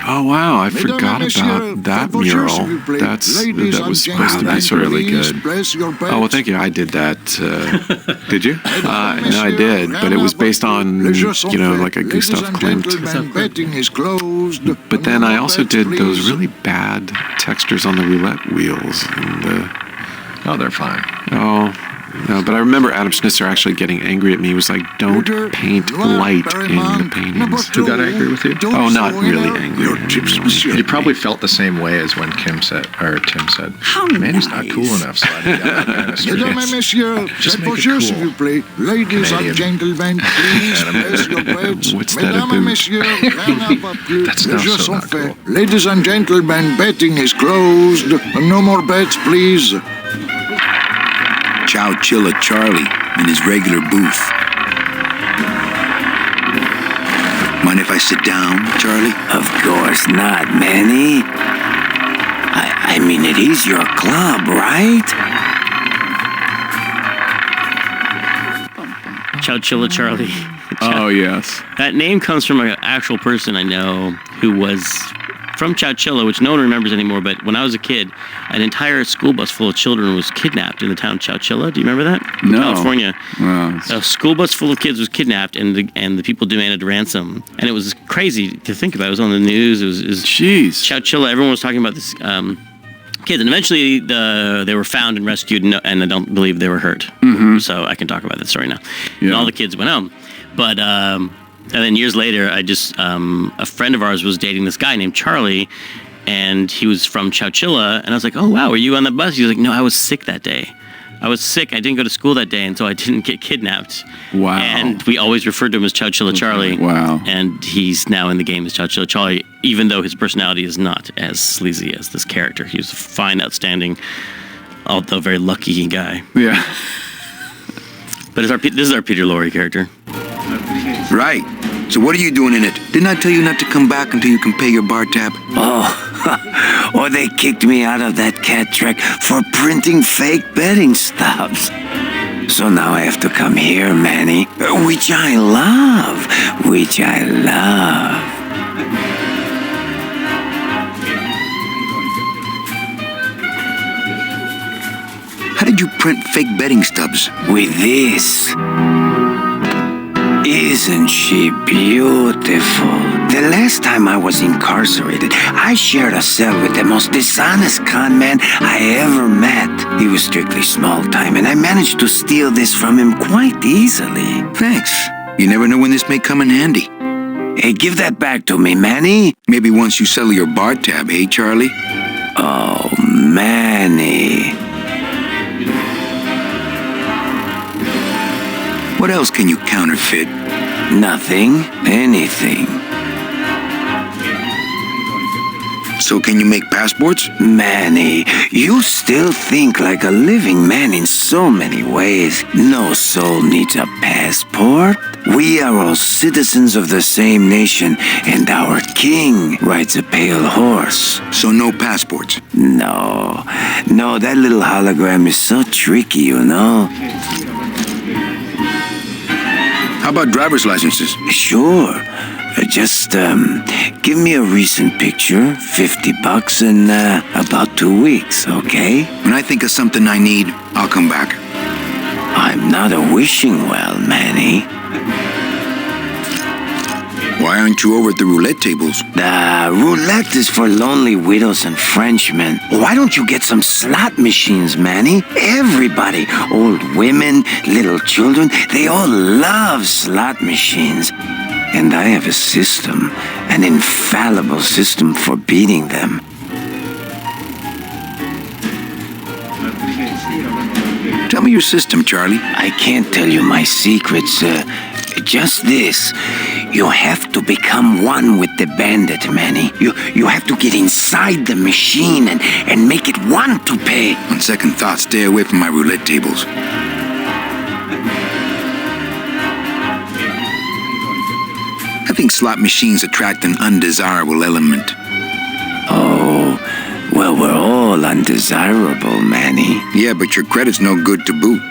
Oh wow, I forgot about that mural. That was supposed to be sort of really good. Oh well, thank you. I did that. Did you? No, I did, but it was based on like a Gustav Klimt. But then I also did those really bad textures on the roulette wheels. Oh, they're fine. Oh. No, but I remember Adam Schnitzer actually getting angry at me. He was like, don't paint light in the paintings. Who got angry with you? Oh, not really angry. You probably felt the same way as when Tim said, Manny's not cool enough sliding down the banister. Just make it cool. Ladies and gentlemen, please place your bets. What's that about? That's also not cool. Ladies and gentlemen, betting is closed. No more bets, please. Chowchilla Charlie in his regular booth. Mind if I sit down, Charlie? Of course not, Manny. I mean, it is your club, right? Chowchilla Charlie. Oh, yes. That name comes from an actual person I know who was from Chowchilla, which no one remembers anymore, but when I was a kid, an entire school bus full of children was kidnapped in the town Chowchilla. Do you remember that? In California. A school bus full of kids was kidnapped, and the people demanded ransom. And it was crazy to think about. It was on the news. It was Jeez. Chowchilla. Everyone was talking about this kids, and eventually they were found and rescued, and I don't believe they were hurt. Mm-hmm. So I can talk about that story now. Yeah. And all the kids went home. But and then years later, a friend of ours was dating this guy named Charlie, and he was from Chowchilla, and I was like, oh, wow, were you on the bus? He was like, no, I was sick that day. I was sick. I didn't go to school that day, and so I didn't get kidnapped. Wow. And we always referred to him as Chowchilla Charlie. Wow. And he's now in the game as Chowchilla Charlie, even though his personality is not as sleazy as this character. He was a fine, outstanding, although very lucky guy. Yeah. But this is our Peter Lorre character. Right. So what are you doing in it? Didn't I tell you not to come back until you can pay your bar tab? Oh, or they kicked me out of that cat track for printing fake betting stubs. So now I have to come here, Manny, which I love. How did you print fake betting stubs? With this. Isn't she beautiful? The last time I was incarcerated, I shared a cell with the most dishonest con man I ever met. He was strictly small time, and I managed to steal this from him quite easily. Thanks. You never know when this may come in handy. Hey, give that back to me, Manny. Maybe once you settle your bar tab, eh, Charlie? Oh, Manny. What else can you counterfeit? Nothing. Anything. So can you make passports? Manny, you still think like a living man in so many ways. No soul needs a passport. We are all citizens of the same nation, and our king rides a pale horse. So no passports? No, that little hologram is so tricky, you know. How about driver's licenses? Sure. Just give me a recent picture, $50 in about 2 weeks, okay? When I think of something I need, I'll come back. I'm not a wishing well, Manny. Why aren't you over at the roulette tables? The roulette is for lonely widows and Frenchmen. Why don't you get some slot machines, Manny? Everybody, old women, little children, they all love slot machines. And I have a system, an infallible system for beating them. Tell me your system, Charlie. I can't tell you my secrets, just this. You have to become one with the bandit, Manny. You have to get inside the machine and make it want to pay. On second thought, stay away from my roulette tables. I think slot machines attract an undesirable element. Oh, well, we're all undesirable, Manny. Yeah, but your credit's no good to boot.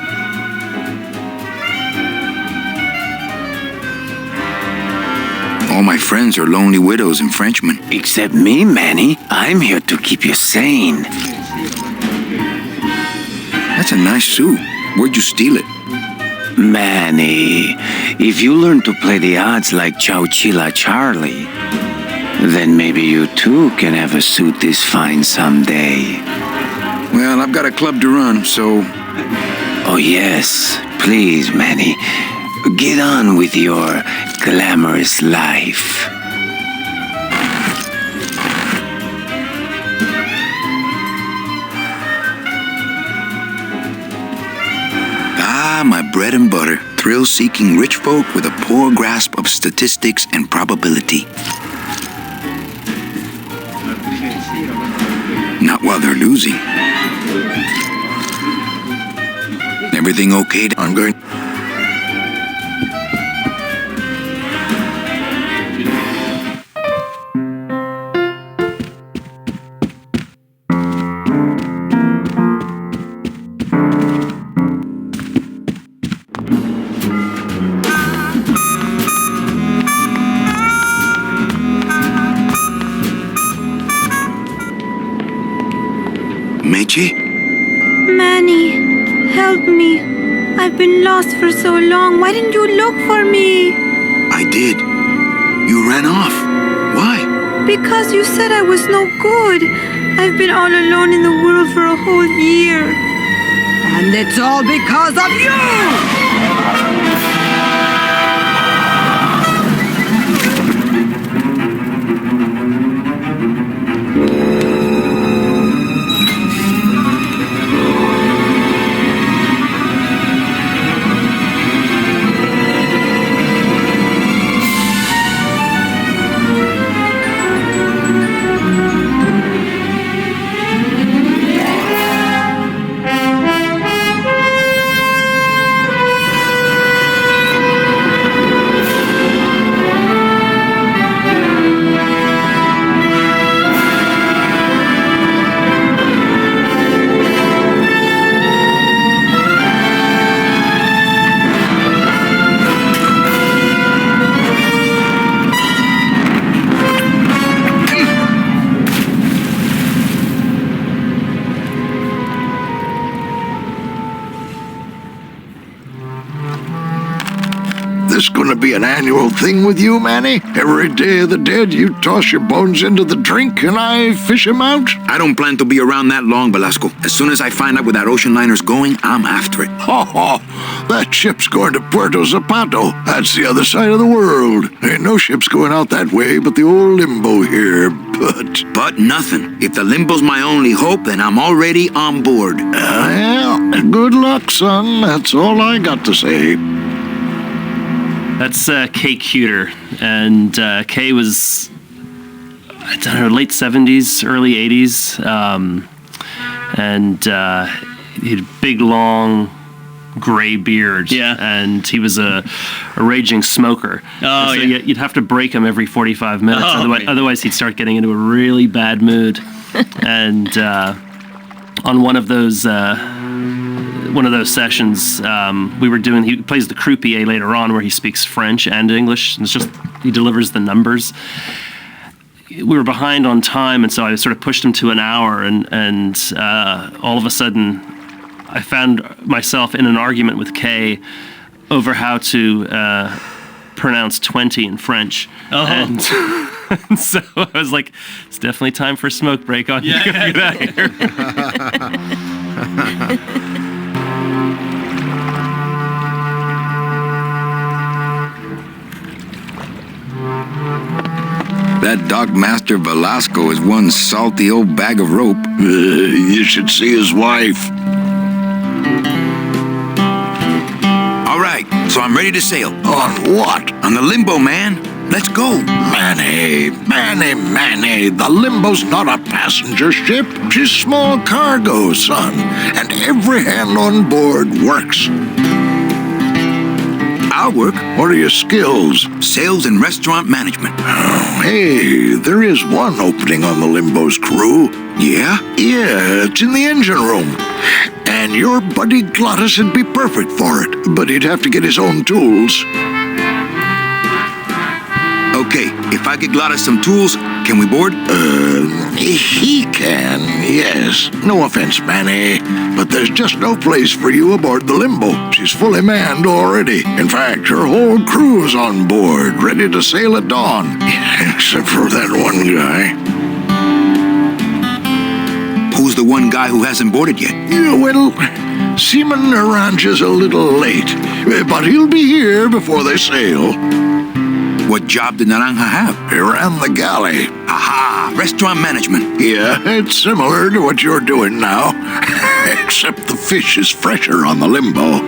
All my friends are lonely widows and Frenchmen. Except me, Manny. I'm here to keep you sane. That's a nice suit. Where'd you steal it? Manny, if you learn to play the odds like Chowchilla Charlie, then maybe you too can have a suit this fine someday. Well, I've got a club to run, so... Oh yes, please, Manny. Get on with your glamorous life. Ah, my bread and butter. Thrill-seeking rich folk with a poor grasp of statistics and probability. Not while they're losing. Everything okay? I'm going... Meche? Manny, help me. I've been lost for so long. Why didn't you look for me? I did. You ran off. Why? Because you said I was no good. I've been all alone in the world for a whole year. And it's all because of you! This gonna be an annual thing with you, Manny? Every Day of the Dead, you toss your bones into the drink and I fish 'em out? I don't plan to be around that long, Velasco. As soon as I find out where that ocean liner's going, I'm after it. Ho ho! That ship's going to Puerto Zapato. That's the other side of the world. Ain't no ships going out that way but the old limbo here, But nothing. If the limbo's my only hope, then I'm already on board. Well, good luck, son. That's all I got to say. That's Kay Cuter, and Kay was, I don't know, late 70s, early 80s, and he had a big, long, gray beard, and he was a raging smoker. Oh, so yeah. you'd have to break him every 45 minutes, otherwise he'd start getting into a really bad mood. And on one of those sessions, he plays the croupier later on, where he speaks French and English, and it's just, he delivers the numbers. We were behind on time, and so I sort of pushed him to an hour, and all of a sudden I found myself in an argument with Kay over how to pronounce 20 in French. And so I was like, it's definitely time for a smoke break on you. Get out of here. That dock master Velasco is one salty old bag of rope. You should see his wife. All right, so I'm ready to sail. On what? On the limbo, man. Let's go. Manny, the Limbo's not a passenger ship. She's small cargo, son. And every hand on board works. I'll work. What are your skills? Sales and restaurant management. Oh, hey, there is one opening on the Limbo's crew. Yeah? Yeah, it's in the engine room. And your buddy Glottis would be perfect for it, but he'd have to get his own tools. Okay, If I get Glottis some tools, can we board? He can, yes. No offense, Manny, but there's just no place for you aboard the Limbo. She's fully manned already. In fact, her whole crew's on board, ready to sail at dawn. Except for that one guy. Who's the one guy who hasn't boarded yet? Yeah, well, Seaman Ranch a little late, but he'll be here before they sail. What job did Naranja have? He ran the galley. Aha! Restaurant management. Yeah, it's similar to what you're doing now, except the fish is fresher on the Limbo.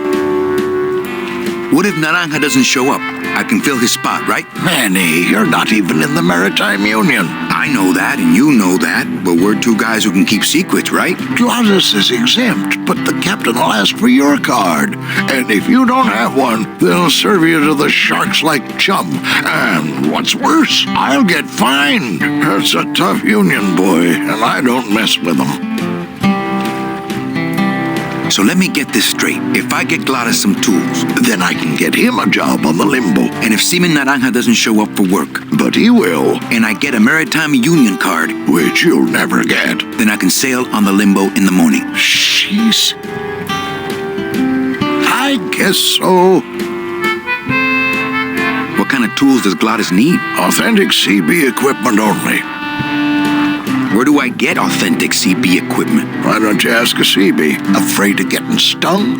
What if Naranja doesn't show up? I can fill his spot, right? Manny, you're not even in the Maritime Union. I know that, and you know that, but we're two guys who can keep secrets, right? Glottis is exempt, but the captain will ask for your card. And if you don't have one, they'll serve you to the sharks like chum. And what's worse, I'll get fined. It's a tough union, boy, and I don't mess with them. So let me get this straight. If I get Glottis some tools, Then I can get him a job on the Limbo. and if Seaman Naranja doesn't show up for work, But he will, and I get a Maritime Union card, which you'll never get. then I can sail on the Limbo in the morning. Jeez. I guess so. What kind of tools does Glottis need? Authentic CB equipment only. Where do I get authentic CB equipment? Why don't you ask a CB? Afraid of getting stung?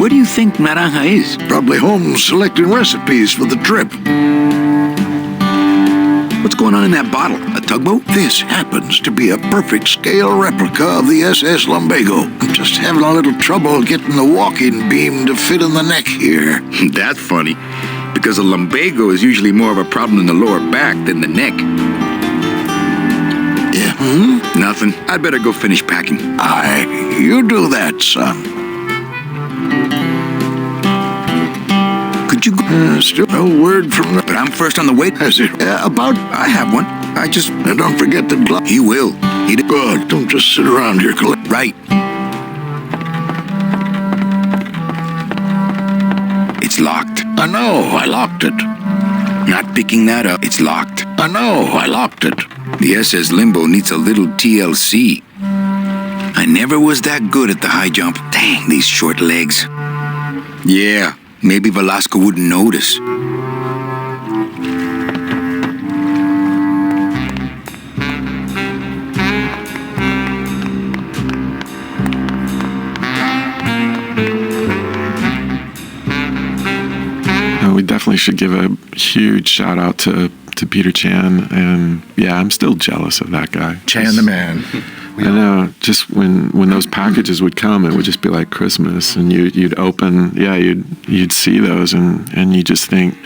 Where do you think Naranja is? Probably home selecting recipes for the trip. What's going on in that bottle? A tugboat? This happens to be a perfect scale replica of the SS Lumbago. I'm just having a little trouble getting the walking beam to fit in the neck here. That's funny, because a lumbago is usually more of a problem in the lower back than the neck. Yeah, Nothing. I'd better go finish packing. Aye, you do that, son. Could you go? Still no word from the... But I'm first on the wait. Has it? About... I have one. I just... Don't forget the glove. He will. He did. Good, don't just sit around here. Right. It's locked. I know, I locked it. Not picking that up. It's locked. I know, I locked it. The SS Limbo needs a little TLC. I never was that good at the high jump. Dang, these short legs. Yeah, maybe Velasco wouldn't notice. We definitely should give a huge shout out to Peter Chan, and yeah, I'm still jealous of that guy. Chan the man. I know. Just when those packages would come, it would just be like Christmas, and you'd open, you'd see those, and you just think,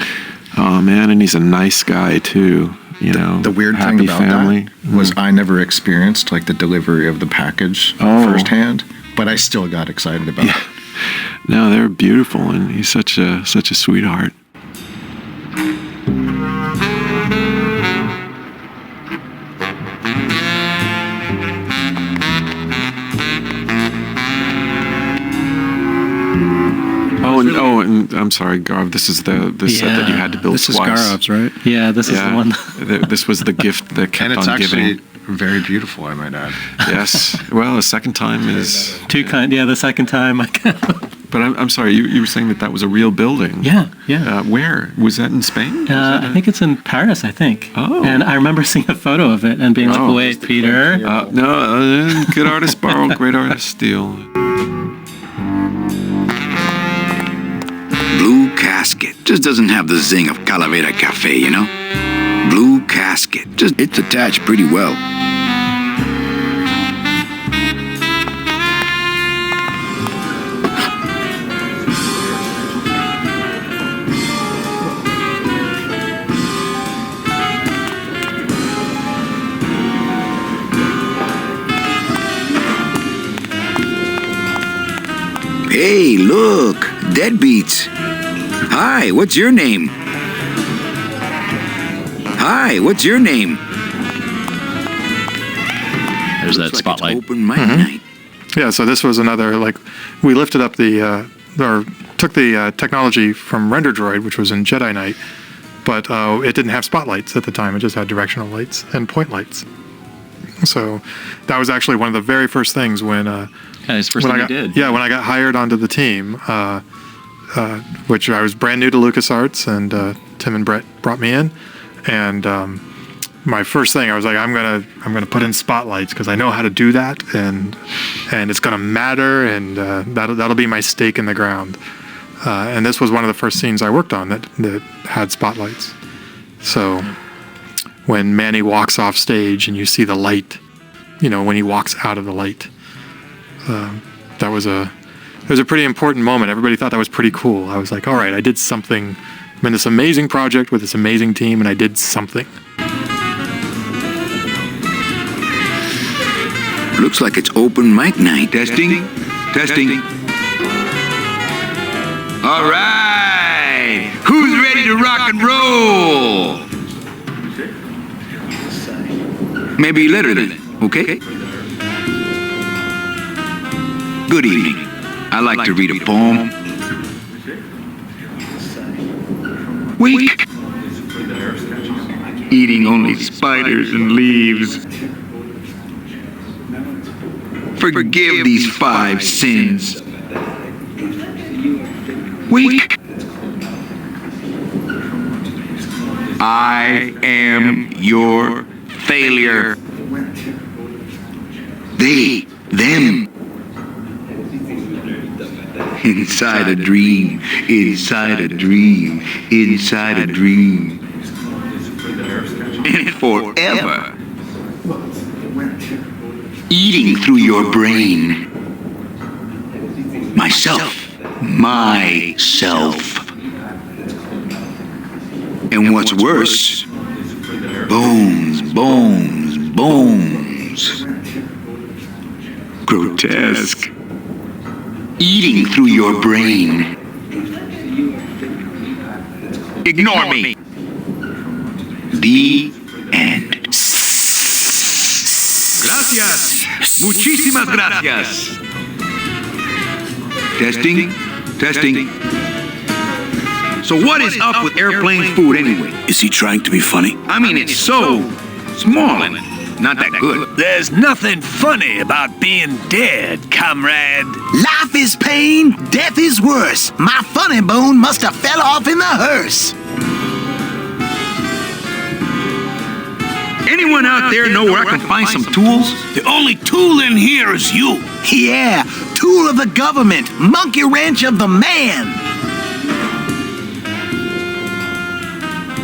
oh man, and he's a nice guy too. You know, The weird happy thing about family. that was I never experienced like the delivery of the package firsthand, but I still got excited about it. No, they're beautiful, and he's such a sweetheart. And I'm sorry, Garv. This is the set that you had to build this twice. This is Garov's, right? Yeah, this is the one. This was the gift that kept And it's on actually giving. very beautiful, I might add. Yes. Well, a second time is. Too kind. Yeah, the second time. But I'm sorry. You were saying that was a real building. Yeah. Where was that in Spain? I think it's in Paris. I think. Oh. And I remember seeing a photo of it and being like, "Wait, Peter." No, good artist borrow, great artist steal. Blue casket. Just doesn't have the zing of Calavera Cafe, you know? Blue casket. It's attached pretty well. Hey, look, deadbeats. Hi, what's your name? Hi, what's your name? There's that Looks like spotlight. It's open mic night. Yeah, so this was another, like, we lifted up our took the technology from Render Droid, which was in Jedi Knight, but it didn't have spotlights at the time. It just had directional lights and point lights. So that was actually one of the very first things when it's first thing you did. Yeah, when I got hired onto the team, which I was brand new to LucasArts, and Tim and Brett brought me in, and my first thing I was like, I'm gonna put in spotlights because I know how to do that, and it's gonna matter, and that'll be my stake in the ground. And this was one of the first scenes I worked on that had spotlights. So when Manny walks off stage and you see the light, when he walks out of the light, it was a pretty important moment. Everybody thought that was pretty cool. I was like, all right, I did something. I'm in this amazing project with this amazing team, and I did something. Looks like it's open mic night. Testing. All right. Who's ready to rock and roll? Maybe later then, okay? Good evening. I like to read a poem. Weak. Eating only spiders and leaves. Forgive these 5 sins. Weak. I am your failure. They, them. Inside a dream, inside a dream, inside a dream. And forever. Eating through your brain. Myself. And what's worse, bones. Grotesque. Eating through your brain. Ignore me. The end. Gracias. Muchísimas gracias. Testing. So what is up with airplane food anyway? Is he trying to be funny? I mean, it's so small and not that good. There's nothing funny about being dead, comrade. Life is pain, death is worse. My funny bone must have fell off in the hearse. Anyone out there know where I can find some tools? The only tool in here is you. Yeah, tool of the government, monkey wrench of the man.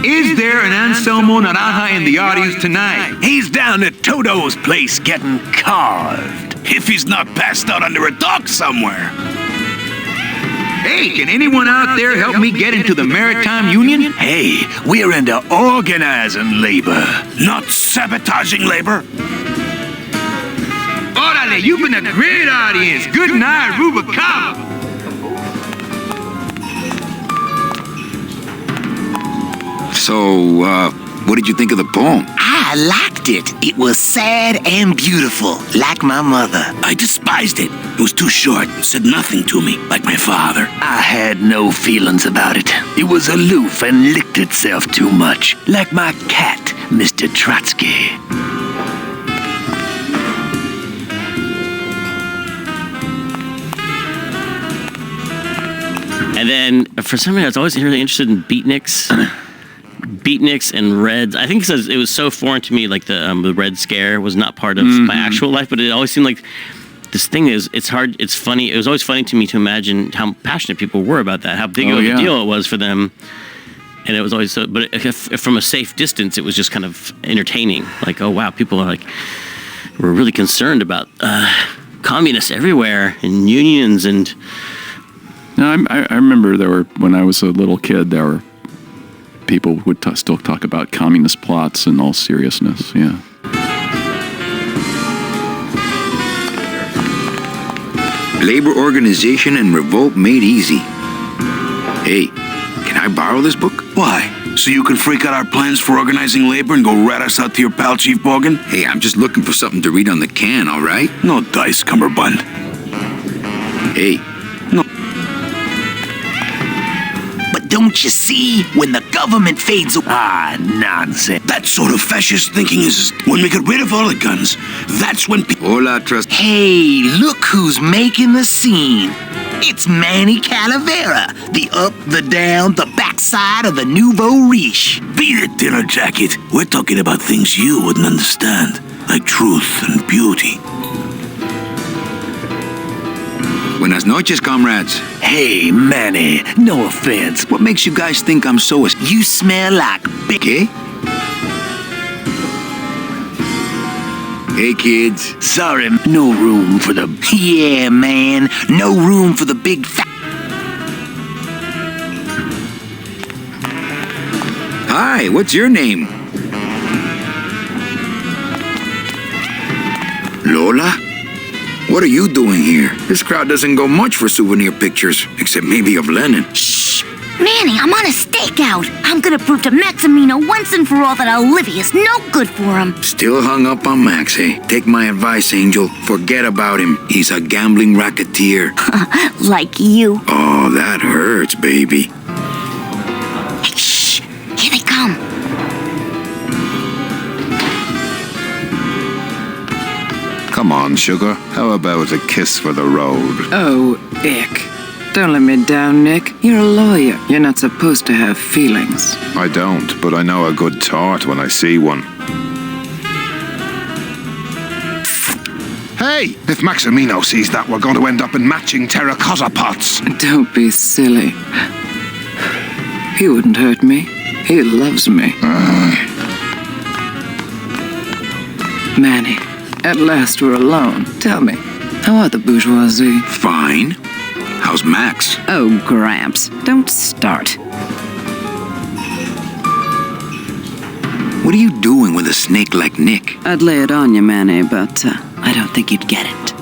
Is there an Anselmo Naranja in the audience tonight? He's down at Toto's place getting carved. If he's not passed out under a dock somewhere. Hey, can anyone out there help me get into the Maritime Union? Hey, we're into organizing labor, not sabotaging labor. Órale, you've been a great audience. Good night, Rubicaba. So, what did you think of the poem? I liked it. It was sad and beautiful, like my mother. I despised it. It was too short, said nothing to me, like my father. I had no feelings about it. It was aloof and licked itself too much, like my cat, Mr. Trotsky. And then, for some reason, I was always really interested in beatniks. Beatniks and Reds. I think because it was so foreign to me, like the Red Scare was not part of my actual life, but it always seemed like this thing is, it's hard, it's funny. It was always funny to me to imagine how passionate people were about that, how big of a deal it was for them. And it was always so, but if from a safe distance, it was just kind of entertaining. Like, oh wow, people are were really concerned about communists everywhere and unions and. No, I remember when I was a little kid, there were people would still talk about communist plots in all seriousness, yeah. Labor organization and revolt made easy. Hey, can I borrow this book? Why? So you can freak out our plans for organizing labor and go rat us out to your pal, Chief Bogan? Hey, I'm just looking for something to read on the can, all right? No dice, Cumberbund. Hey. Don't you see? When the government fades away. Ah, nonsense. That sort of fascist thinking is when we get rid of all the guns. That's when people. Hola, trusty. Hey, look who's making the scene. It's Manny Calavera, the up, the down, the backside of the nouveau riche. Beat it, dinner jacket. We're talking about things you wouldn't understand, like truth and beauty. Buenas noches, comrades. Hey, Manny, no offense. What makes you guys think I'm so... You smell like ¿Qué? Hey, kids. Sorry, no room for the... Yeah, man, no room for the big fat... Hi, what's your name? Lola? What are you doing here? This crowd doesn't go much for souvenir pictures, except maybe of Lenin. Shh! Manny, I'm on a stakeout. I'm gonna prove to Maximino once and for all that Olivia's no good for him. Still hung up on Max, eh? Take my advice, Angel. Forget about him. He's a gambling racketeer. Like you. Oh, that hurts, baby. Hey, shh! Here they come. Come on, sugar. How about a kiss for the road? Oh, ick. Don't let me down, Nick. You're a lawyer. You're not supposed to have feelings. I don't, but I know a good tart when I see one. Hey! If Maximino sees that, we're going to end up in matching terracotta pots. Don't be silly. He wouldn't hurt me. He loves me. Manny, at last we're alone. Tell me, how are the bourgeoisie? Fine. How's Max? Oh, Gramps, don't start. What are you doing with a snake like Nick? I'd lay it on you, Manny, but I don't think you'd get it.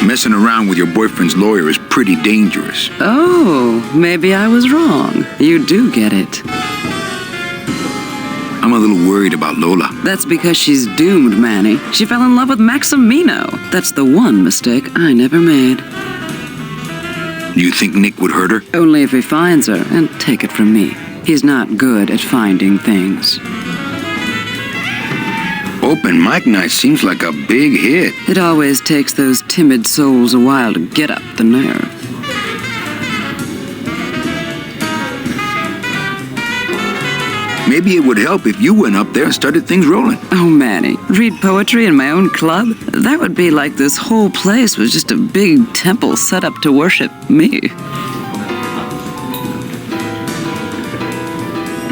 Messing around with your boyfriend's lawyer is pretty dangerous. Oh, maybe I was wrong. You do get it. I'm a little worried about Lola. That's because she's doomed, Manny. She fell in love with Maximino. That's the one mistake I never made. You think Nick would hurt her? Only if he finds her, and take it from me. He's not good at finding things. Open mic night seems like a big hit. It always takes those timid souls a while to get up the nerve. Maybe it would help if you went up there and started things rolling. Oh, Manny, read poetry in my own club? That would be like this whole place was just a big temple set up to worship me.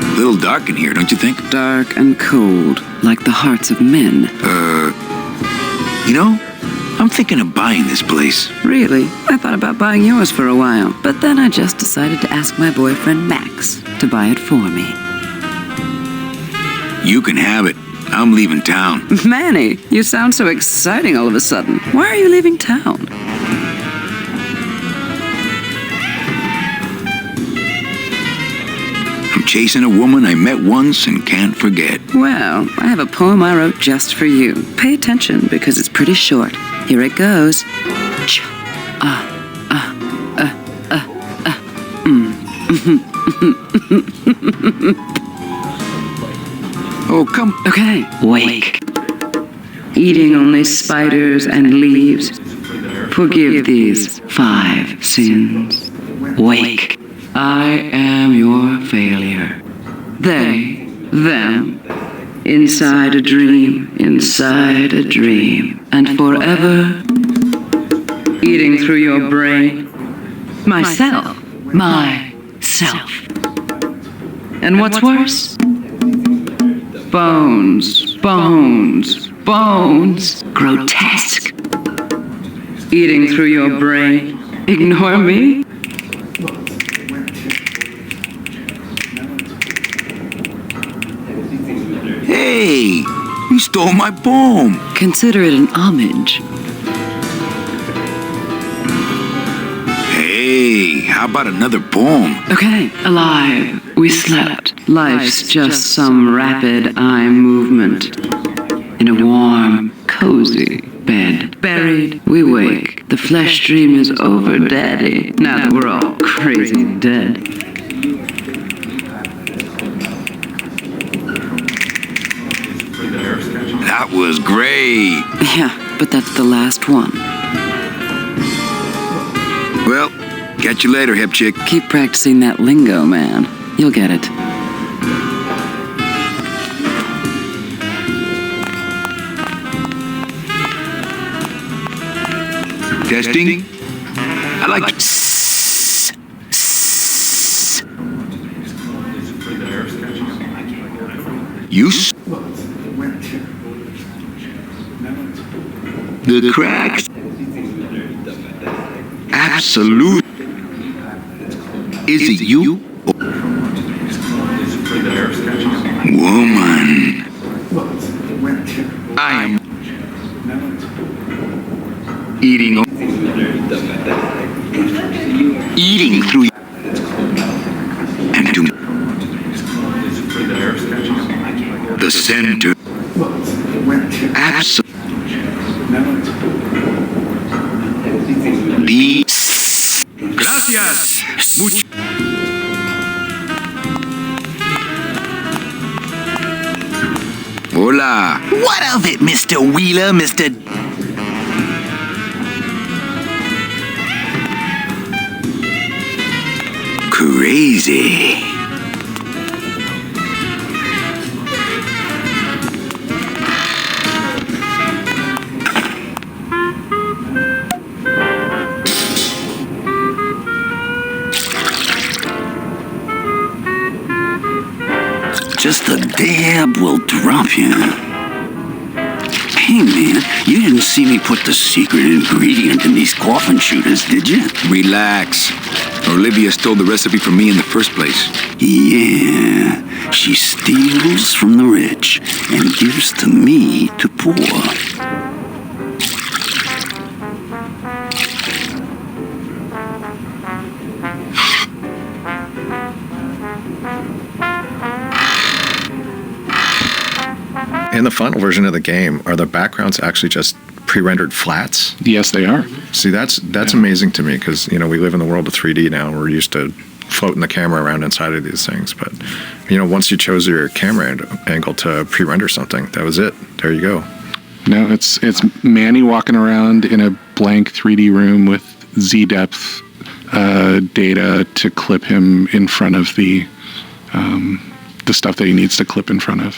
A little dark in here, don't you think? Dark and cold, like the hearts of men. You know, I'm thinking of buying this place. Really? I thought about buying yours for a while, but then I just decided to ask my boyfriend Max to buy it for me. You can have it. I'm leaving town. Manny, you sound so exciting all of a sudden. Why are you leaving town? I'm chasing a woman I met once and can't forget. Well, I have a poem I wrote just for you. Pay attention because it's pretty short. Here it goes. Oh, come. Okay, wake. Eating only spiders and leaves. Forgive these 5 sins. Wake. I am your failure. They, them. Inside a dream, and forever. Eating through your brain. Myself. And what's worse? Bones. Grotesque. Eating through your brain. Ignore me? Hey, you stole my poem. Consider it an homage. Hey, how about another poem? Okay, alive. We slept. Life's just some rapid eye movement. In a warm, cozy Bed, buried, we wake. The flesh dream is over, Daddy. Now that we're all crazy dead. That was great. Yeah, but that's the last one. Well, catch you later, hip chick. Keep practicing that lingo, man. You'll get it. Testing? I like you the cracks. Absolute. Is it you? Woman. I am eating through and to the center. Absolutely. Gracias. Hola. What of it, Mr. Wheeler, Mr. Crazy. Just a dab will drop you. Hey, man, you didn't see me put the secret ingredient in these coffin shooters, did you? Relax. Olivia stole the recipe from me in the first place. Yeah, she steals from the rich and gives to me to poor. In the final version of the game, are the backgrounds actually just pre-rendered flats? Yes, they are. See, that's amazing to me because, you know, we live in the world of 3D now. We're used to floating the camera around inside of these things. But, you know, once you chose your camera angle to pre-render something, that was it. There you go. No, it's Manny walking around in a blank 3D room with Z-depth data to clip him in front of the stuff that he needs to clip in front of.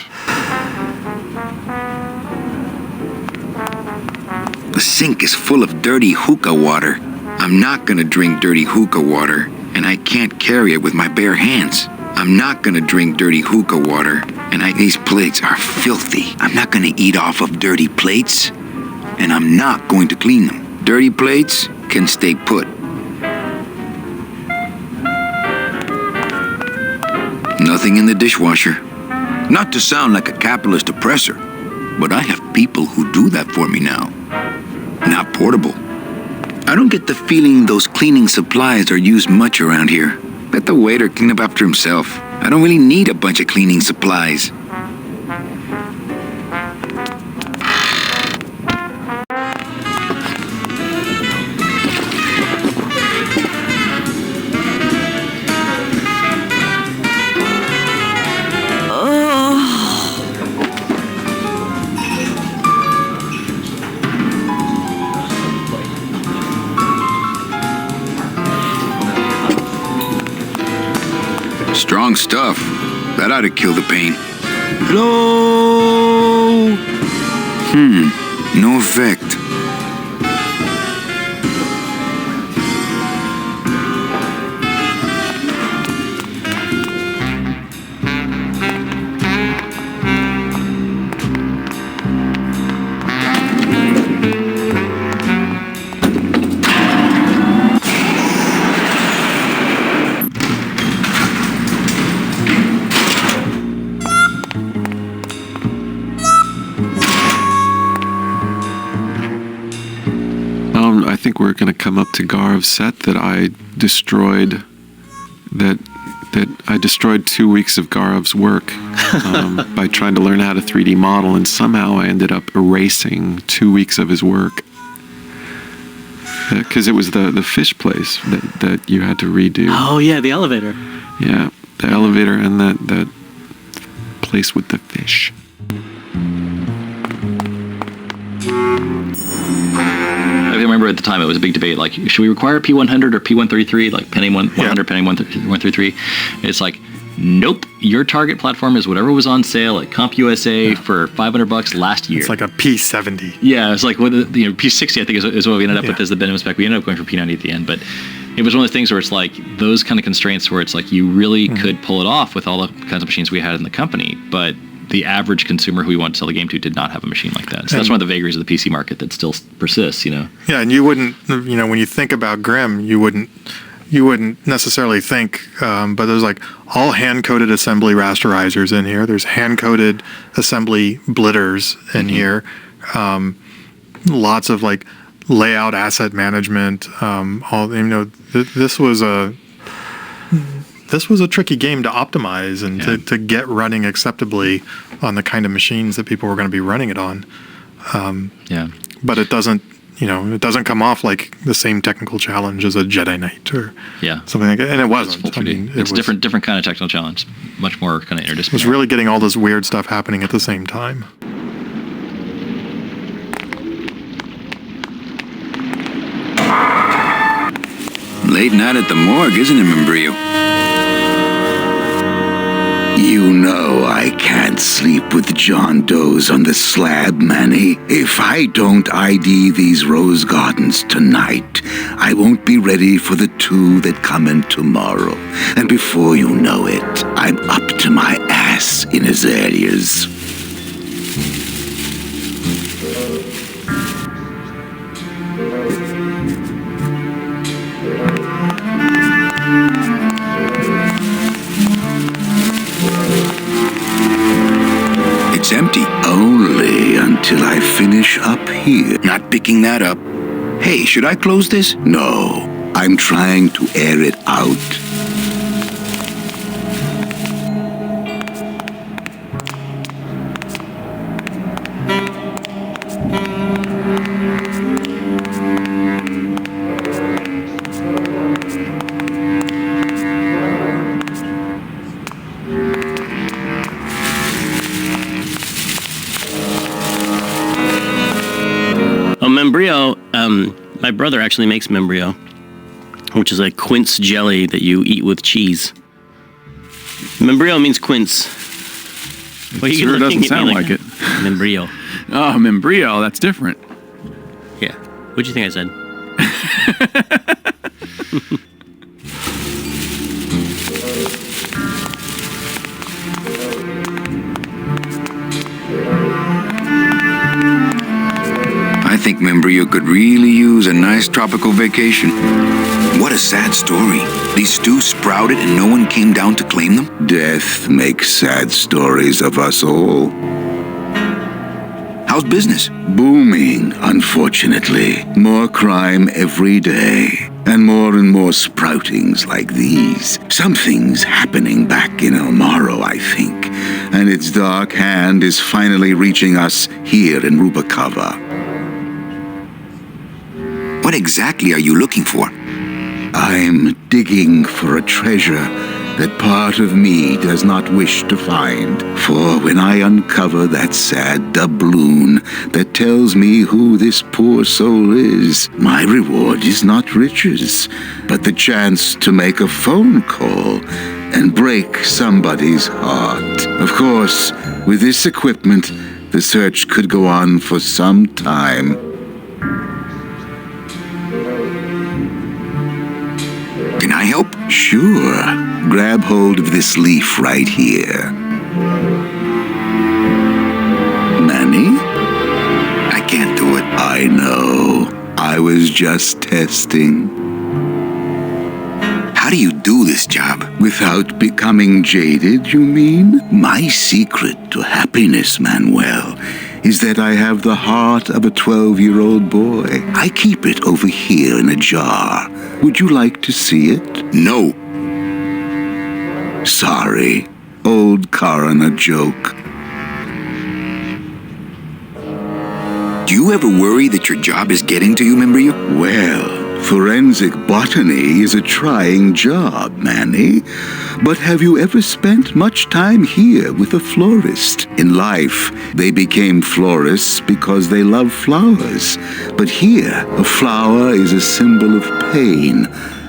The sink is full of dirty hookah water. I'm not gonna drink dirty hookah water, and I can't carry it with my bare hands. I'm not gonna drink dirty hookah water, and these plates are filthy. I'm not gonna eat off of dirty plates, and I'm not going to clean them. Dirty plates can stay put. Nothing in the dishwasher. Not to sound like a capitalist oppressor, but I have people who do that for me now. Not portable. I don't get the feeling those cleaning supplies are used much around here. Let the waiter clean up after himself. I don't really need a bunch of cleaning supplies. Strong stuff. That ought to kill the pain. Hello? No effect. I think we're going to come up to Garv's set that I destroyed, that that I destroyed 2 weeks of Garov's work by trying to learn how to 3D model, and somehow I ended up erasing 2 weeks of his work. Because it was the fish place that you had to redo. Oh, yeah, the elevator. Yeah, the elevator and that place with the fish. I remember at the time it was a big debate, like, should we require P100 or P133, like penny 100, penny 133? It's like, nope, your target platform is whatever was on sale at CompUSA for $500 last year. It's like a P70. Yeah, it's like, P60 I think is what we ended up with as the minimum spec. We ended up going for P90 at the end, but it was one of those things where it's like those kind of constraints where it's like you really could pull it off with all the kinds of machines we had in the company, but the average consumer who we wanted to sell the game to did not have a machine like that. So that's one of the vagaries of the PC market that still persists, Yeah, and you wouldn't, when you think about Grimm, you wouldn't necessarily think, but there's like all hand-coded assembly rasterizers in here. There's hand-coded assembly blitters in here. Lots of like layout asset management. This was a tricky game to optimize and to get running acceptably on the kind of machines that people were going to be running it on. But it doesn't, it doesn't come off like the same technical challenge as a Jedi Knight or something like that. And it wasn't. It's different kind of technical challenge, much more kind of interdisciplinary. It was really getting all this weird stuff happening at the same time. Late night at the morgue, isn't it, Membrio? You know I can't sleep with John Doe's on the slab, Manny. If I don't ID these rose gardens tonight, I won't be ready for the 2 that come in tomorrow. And before you know it, I'm up to my ass in azaleas. It's empty. Only until I finish up here. Not picking that up. Hey, should I close this? No, I'm trying to air it out. Membrio, my brother actually makes membrio, which is a quince jelly that you eat with cheese. Membrio means quince. Well, sure doesn't sound like it. Membrio. Oh, membrio, that's different. Yeah. What'd you think I said? I think Membrio could really use a nice tropical vacation. What a sad story. These stews sprouted and no one came down to claim them? Death makes sad stories of us all. How's business? Booming, unfortunately. More crime every day. And more sproutings like these. Something's happening back in El Morro, I think. And its dark hand is finally reaching us here in Rubacava. What exactly are you looking for? I'm digging for a treasure that part of me does not wish to find. For when I uncover that sad doubloon that tells me who this poor soul is, my reward is not riches, but the chance to make a phone call and break somebody's heart. Of course, with this equipment, the search could go on for some time. Can I help? Sure. Grab hold of this leaf right here. Manny? I can't do it. I know. I was just testing. How do you do this job? Without becoming jaded, you mean? My secret to happiness, Manuel, is that I have the heart of a 12-year-old boy. I keep it over here in a jar. Would you like to see it? No. Sorry. Old coroner joke. Do you ever worry that your job is getting to you, Membrio? Well, forensic botany is a trying job, Manny. But have you ever spent much time here with a florist? In life, they became florists because they love flowers. But here, a flower is a symbol of pain,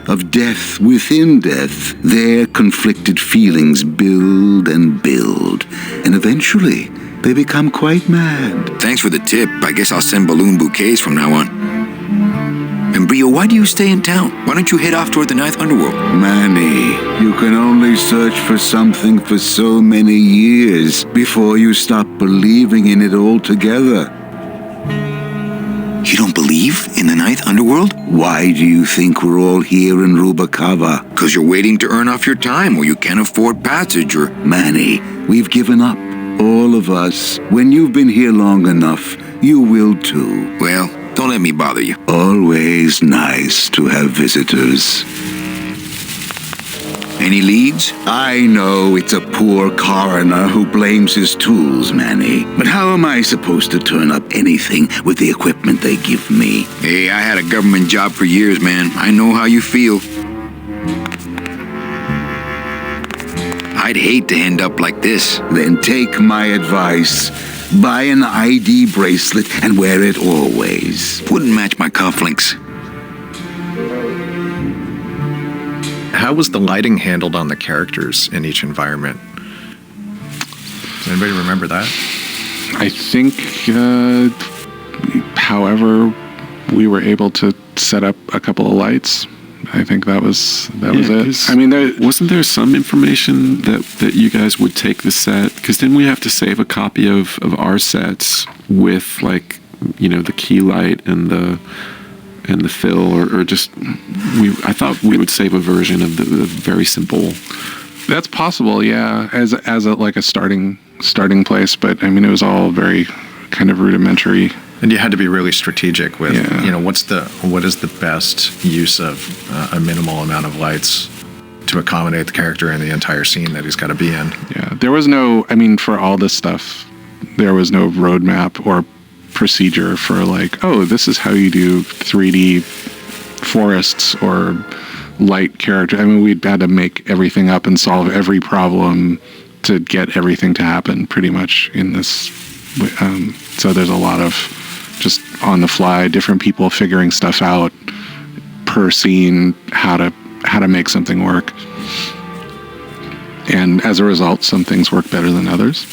of death within death. Their conflicted feelings build and build, and eventually, they become quite mad. Thanks for the tip. I guess I'll send balloon bouquets from now on. Membrio, why do you stay in town? Why don't you head off toward the Ninth Underworld? Manny, you can only search for something for so many years before you stop believing in it altogether. You don't believe in the Ninth Underworld? Why do you think we're all here in Rubacava? Because you're waiting to earn off your time, or you can't afford passage, or... Manny, we've given up. All of us. When you've been here long enough, you will too. Well, don't let me bother you. Always nice to have visitors. Any leads? I know it's a poor coroner who blames his tools, Manny. But how am I supposed to turn up anything with the equipment they give me? Hey, I had a government job for years, man. I know how you feel. I'd hate to end up like this. Then take my advice. Buy an ID bracelet and wear it always. Wouldn't match my cufflinks. How was the lighting handled on the characters in each environment? Does anybody remember that? I think, however, we were able to set up a couple of lights. I think that was it. I mean, wasn't there some information that you guys would take the set? Because didn't we have to save a copy of our sets with, like, the key light and the fill, or just I thought we would save a version of the very simple. That's possible, yeah, as a starting place. But I mean, it was all very kind of rudimentary. And you had to be really strategic with, what is the best use of a minimal amount of lights to accommodate the character and the entire scene that he's got to be in. Yeah, there was for all this stuff, there was no roadmap or procedure for this is how you do 3D forests or light character. I mean, we'd had to make everything up and solve every problem to get everything to happen pretty much in this. So there's a lot of just on the fly, different people figuring stuff out per scene, how to make something work. And as a result, some things work better than others.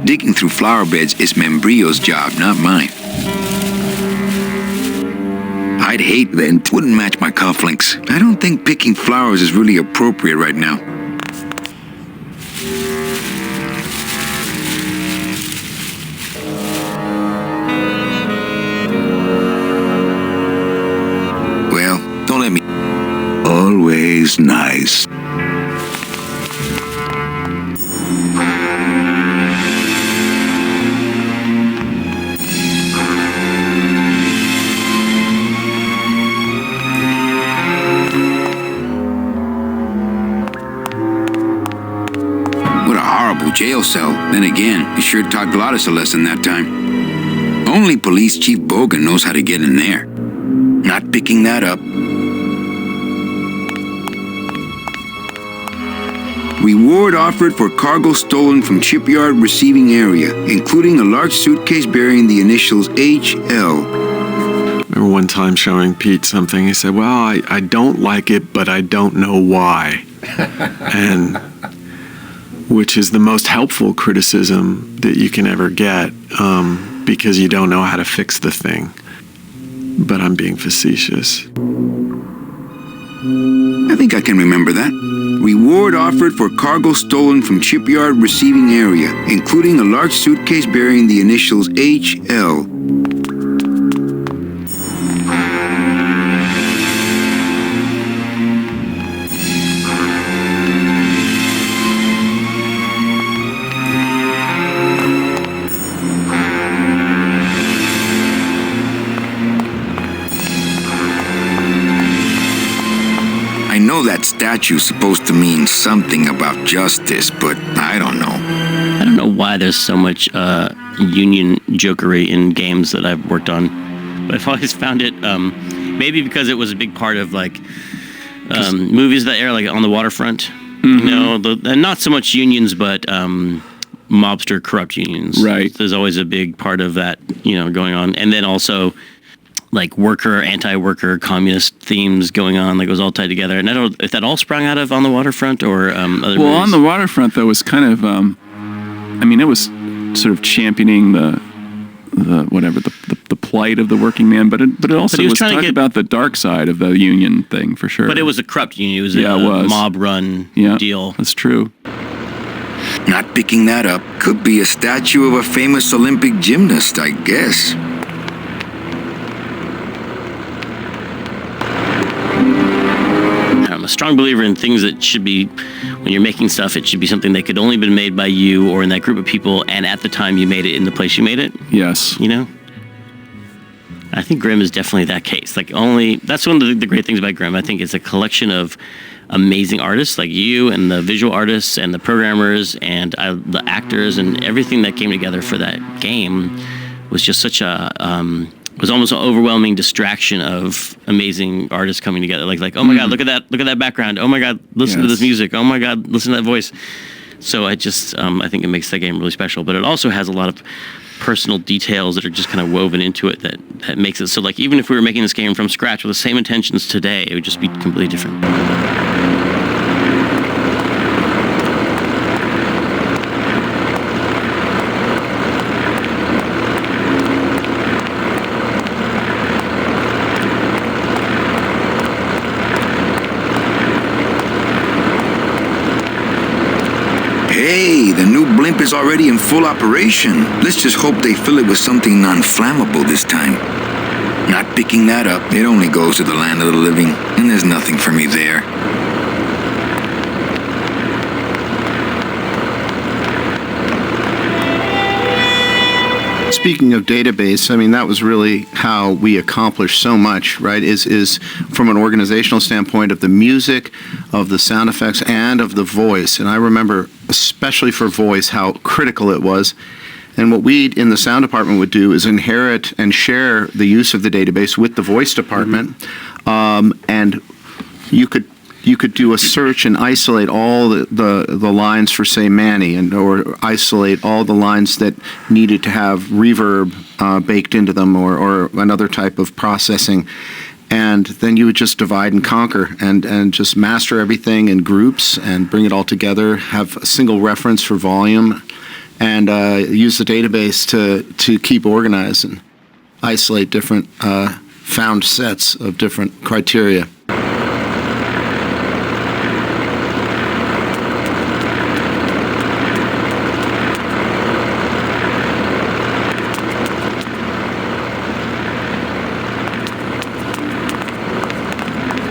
Digging through flower beds is Membrio's job, not mine. I'd hate then. Wouldn't match my cufflinks. I don't think picking flowers is really appropriate right now. Well, don't let me... Always nice. Jail cell. Then again, he sure taught Glottis a lesson that time. Only Police Chief Bogan knows how to get in there. Not picking that up. Reward offered for cargo stolen from shipyard receiving area, including a large suitcase bearing the initials HL. I remember one time showing Pete something. He said, well, I don't like it, but I don't know why. And... which is the most helpful criticism that you can ever get, because you don't know how to fix the thing. But I'm being facetious. I think I can remember that. Reward offered for cargo stolen from shipyard receiving area, including a large suitcase bearing the initials HL. know that statue's supposed to mean something about justice, but I don't know. I don't know why there's so much union jokery in games that I've worked on, but I've always found it, maybe because it was a big part of like movies that air like on the waterfront. You know, and not so much unions, but mobster corrupt unions. Right. There's always a big part of that, you know, going on. And then also like worker, anti-worker, communist themes going on. Like it was all tied together. And I don't know if that all sprung out of On the Waterfront or other movies. Well, On the Waterfront, though, was kind of, I mean, it was sort of championing the plight of the working man, but it also was talking about the dark side of the union thing for sure. But it was a corrupt union. It was a mob-run deal. That's true. Not picking that up. Could be a statue of a famous Olympic gymnast, I guess. I'm a strong believer in things that should be, when you're making stuff, it should be something that could only been made by you or in that group of people, and at the time you made it in the place you made it. Yes. You know? I think Grimm is definitely that case. Like that's one of the great things about Grimm. I think it's a collection of amazing artists like you and the visual artists and the programmers and the actors and everything that came together for that game was just such a was almost an overwhelming distraction of amazing artists coming together. Like oh my God, look at that background. Oh my God, listen to this music. Oh my God, listen to that voice. So I think it makes that game really special. But it also has a lot of personal details that are just kind of woven into it that makes it so like even if we were making this game from scratch with the same intentions today, it would just be completely different. Hey, the new blimp is already in full operation. Let's just hope they fill it with something non-flammable this time. Not picking that up. It only goes to the land of the living, and there's nothing for me there. Speaking of database, I mean, that was really how we accomplished so much, right? Is from an organizational standpoint of the music, of the sound effects, and of the voice. And I remember, especially for voice, how critical it was. And what we in the sound department would do is inherit and share the use of the database with the voice department. And you could do a search and isolate all the lines for, say, Manny, or isolate all the lines that needed to have reverb baked into them or another type of processing. And then you would just divide and conquer and just master everything in groups and bring it all together, have a single reference for volume, and use the database to keep organized and isolate different found sets of different criteria.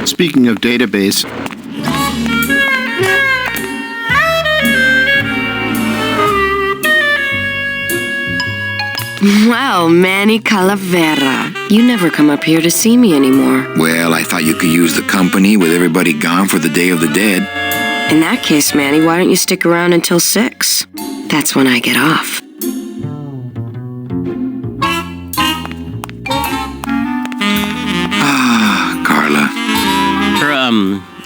Speaking of database, wow, Manny Calavera. You never come up here to see me anymore. Well, I thought you could use the company with everybody gone for the Day of the Dead. In that case, Manny, why don't you stick around until 6? That's when I get off.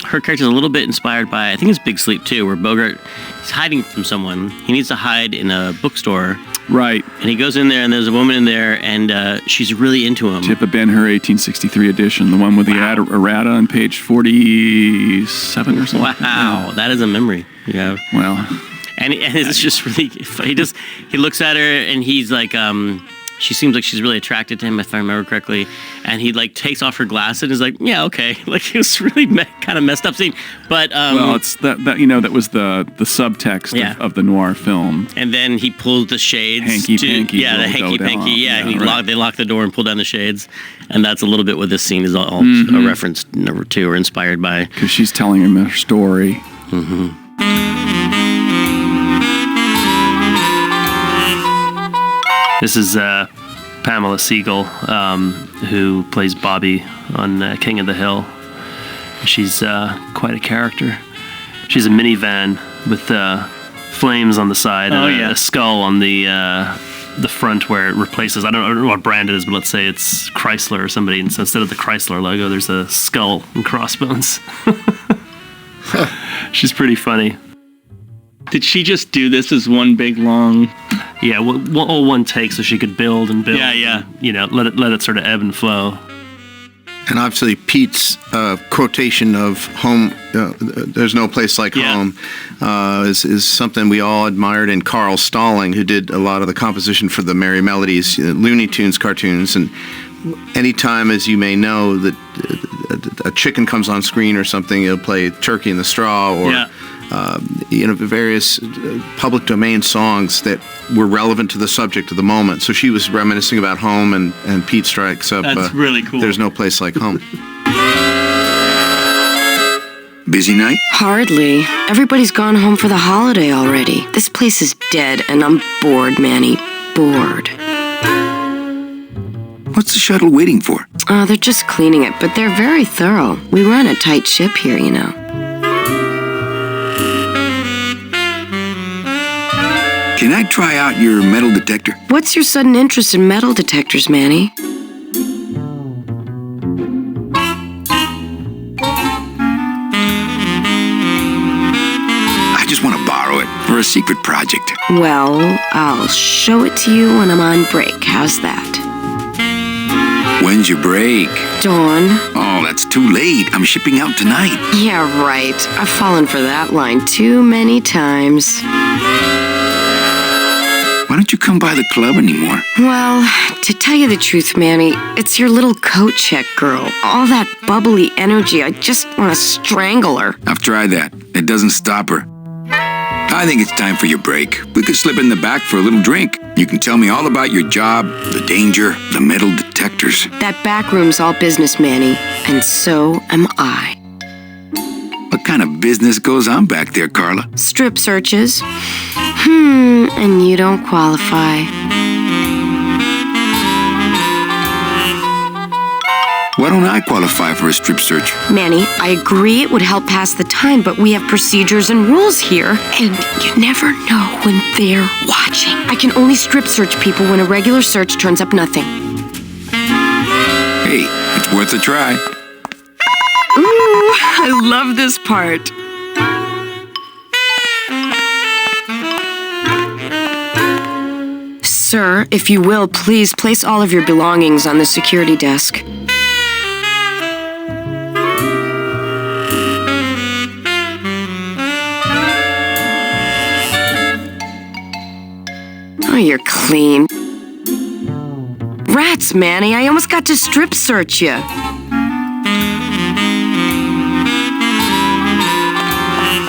Her character is a little bit inspired by, I think it's Big Sleep too, where Bogart is hiding from someone. He needs to hide in a bookstore. Right. And he goes in there, and there's a woman in there, and she's really into him. Chip of Ben-Hur 1863 edition, the one with the errata on page 47 or something. Wow, that is a memory you have. Well. And it's just really, he looks at her, and he's like, she seems like she's really attracted to him, if I remember correctly. And he like takes off her glasses and is like, yeah, okay. Like it was really kind of messed up scene. But well, it's that that was the subtext of the noir film. And then he pulls the shades. Hanky panky. Yeah, the hanky panky. Yeah, and they lock the door and pull down the shades. And that's a little bit what this scene is all a reference to or inspired by. Because she's telling him her story. Mm-hmm. This is Pamela Siegel, who plays Bobby on King of the Hill. She's quite a character. She's a minivan with flames on the side and a skull on the front where it replaces, I don't know what brand it is, but let's say it's Chrysler or somebody, and so instead of the Chrysler logo, there's a skull and crossbones. She's pretty funny. Did she just do this as one big long? Yeah, all one take, so she could build and build. Yeah. And, let it sort of ebb and flow. And obviously Pete's quotation of home, there's no place like home, is something we all admired in Carl Stalling, who did a lot of the composition for the Merry Melodies, Looney Tunes cartoons. And anytime, as you may know, that a chicken comes on screen or something, he'll play Turkey in the Straw or various public domain songs that were relevant to the subject of the moment. So she was reminiscing about home, and Pete strikes up. That's really cool. There's no place like home. Busy night? Hardly. Everybody's gone home for the holiday already. This place is dead, and I'm bored, Manny. Bored. What's the shuttle waiting for? They're just cleaning it, but they're very thorough. We run a tight ship here, you know. Can I try out your metal detector? What's your sudden interest in metal detectors, Manny? I just want to borrow it for a secret project. Well, I'll show it to you when I'm on break. How's that? When's your break? Dawn. Oh, that's too late. I'm shipping out tonight. Yeah, right. I've fallen for that line too many times. Why don't you come by the club anymore? Well, to tell you the truth, Manny, it's your little coat check girl. All that bubbly energy, I just want to strangle her. I've tried that. It doesn't stop her. I think it's time for your break. We could slip in the back for a little drink. You can tell me all about your job, the danger, the metal detectors. That back room's all business, Manny, and so am I. What kind of business goes on back there, Carla? Strip searches. And you don't qualify. Why don't I qualify for a strip search? Manny, I agree it would help pass the time, but we have procedures and rules here, and you never know when they're watching. I can only strip search people when a regular search turns up nothing. Hey, it's worth a try. Ooh, I love this part. Sir, if you will, please place all of your belongings on the security desk. Oh, you're clean. Rats, Manny, I almost got to strip search you. A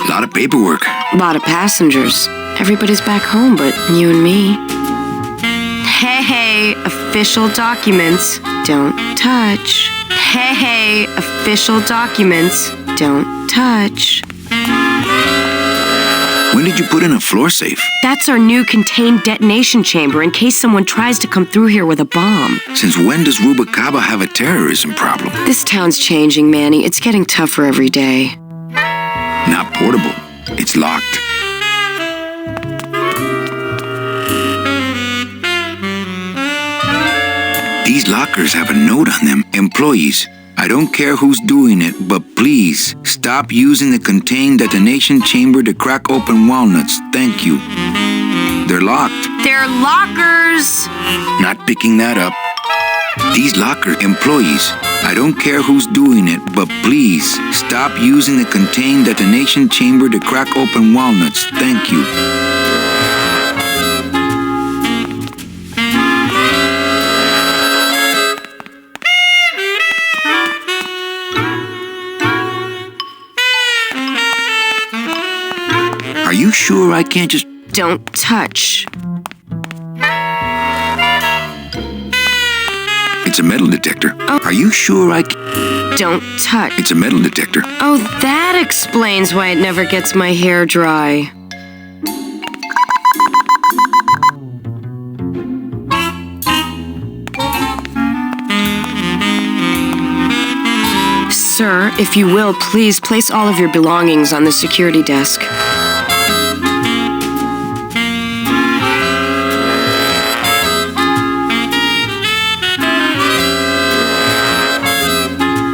lot of paperwork. A lot of passengers. Everybody's back home but you and me. Hey, official documents, don't touch. Hey, official documents, don't touch. When did you put in a floor safe? That's our new contained detonation chamber in case someone tries to come through here with a bomb. Since when does Rubacaba have a terrorism problem? This town's changing, Manny. It's getting tougher every day. Not portable. It's locked. These lockers have a note on them. Employees, I don't care who's doing it, but please stop using the contained detonation chamber to crack open walnuts. Thank you. They're locked. They're lockers! Not picking that up. These locker employees, I don't care who's doing it, but please stop using the contained detonation chamber to crack open walnuts. Thank you. Are you sure I can't just... Don't touch. It's a metal detector. Oh. Are you sure I Don't touch. It's a metal detector. Oh, that explains why it never gets my hair dry. Sir, if you will, please place all of your belongings on the security desk.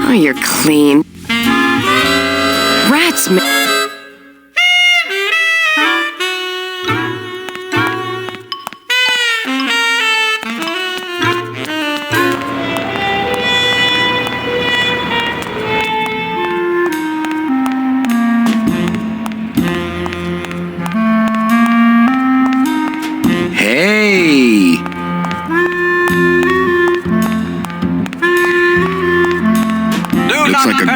Oh, you're clean. Rats, man.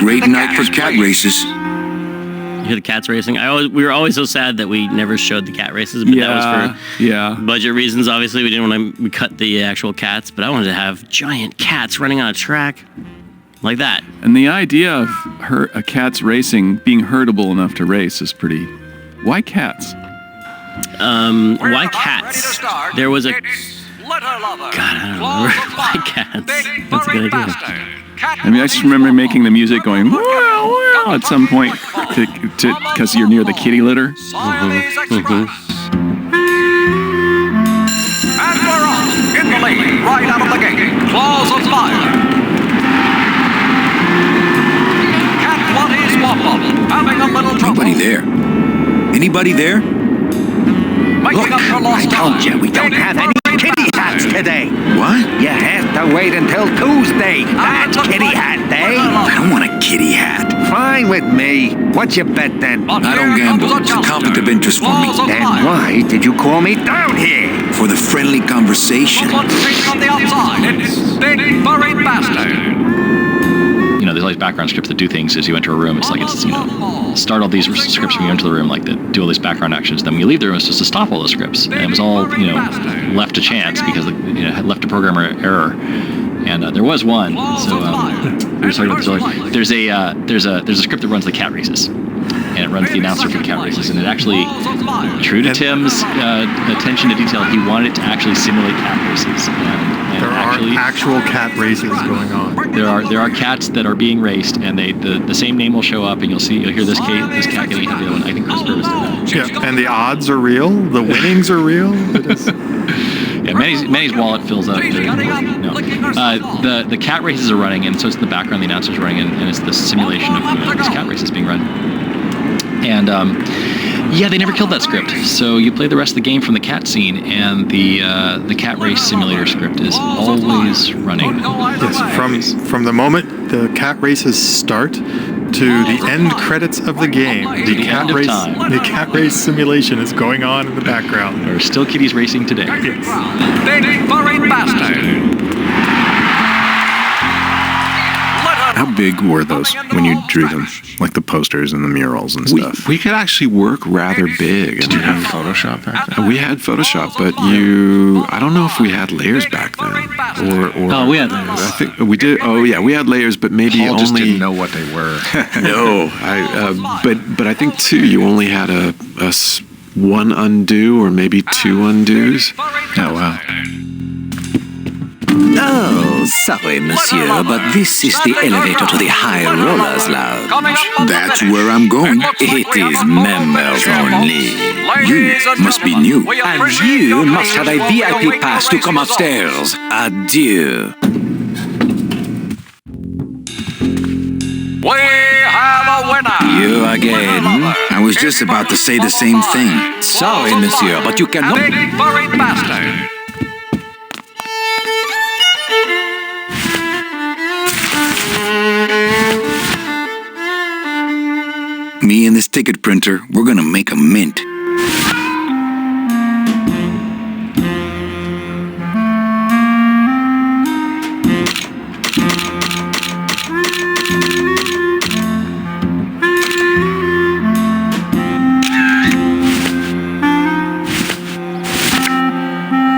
Great night for cat races. You hear the cats racing? We were always so sad that we never showed the cat races, but that was for budget reasons. Obviously, we didn't want to cut the actual cats, but I wanted to have giant cats running on a track like that. And the idea of a cat's racing being herdable enough to race is pretty. Why cats? Why cats? There was a. God, I don't know. Why cats? That's a good idea. I mean, I just remember making the music going, wow, wow, at some point, because you're near the kitty litter. And we're off in the lead, right out of the gate. Claws of fire. Cat Glottis wobble, having a little trouble. Nobody there. Anybody there? Look, I told you we don't have any kitty hats today. What? You have to wait until Tuesday. That's kitty hat day. I don't want a kitty hat. Fine with me. What's your bet then? I don't gamble. It's a conflict of interest for me. Then why did you call me down here? For the friendly conversation. On the outside, it's Big Furry Bastard. You know, there's all these background scripts that do things as you enter a room. It's like it's, you know, start all these scripts when you enter the room, like that do all these background actions. Then when you leave the room, it's just to stop all the scripts. And it was all, you know, left to chance because had left to programmer error. And there was one. So there's a script that runs the cat races, and it runs the announcer for the cat races. And it actually, true to Tim's attention to detail, he wanted it to actually simulate cat races. And there are actual cat races going on. There are cats that are being raced, and the same name will show up, and you'll hear this cat getting ahead of the other one. I think Chris Purvis did that. Yeah, and the odds are real. The winnings are real. Yeah, Manny's wallet fills up. The cat races are running, and so it's in the background. The announcer's running, and it's the simulation of these cat races being run. And they never killed that script. So you play the rest of the game from the cat scene, and the cat race simulator script is always running. Yes, from the moment the cat races start to the end credits of the game, the cat race simulation is going on in the background. There are still kitties racing today. Big Furry Bastard. How big were those when you drew them? Like the posters and the murals and stuff? We could actually work rather big. Did you have Photoshop back then? We had Photoshop, but I don't know if we had layers back then. Oh, we had layers. I think we did. Oh, yeah, we had layers, but maybe Paul only. just didn't know what they were. No, but I think too. You only had a one undo or maybe two undos. Oh wow. Oh, sorry, monsieur, but this is the elevator to the High Rollers Lounge. That's where I'm going. It is members only. You must be new. And you must have a VIP pass to come upstairs. Adieu. We have a winner. You again? I was just about to say the same thing. Sorry, monsieur, but you cannot. Big Furry Bastard. Me and this ticket printer, we're gonna make a mint.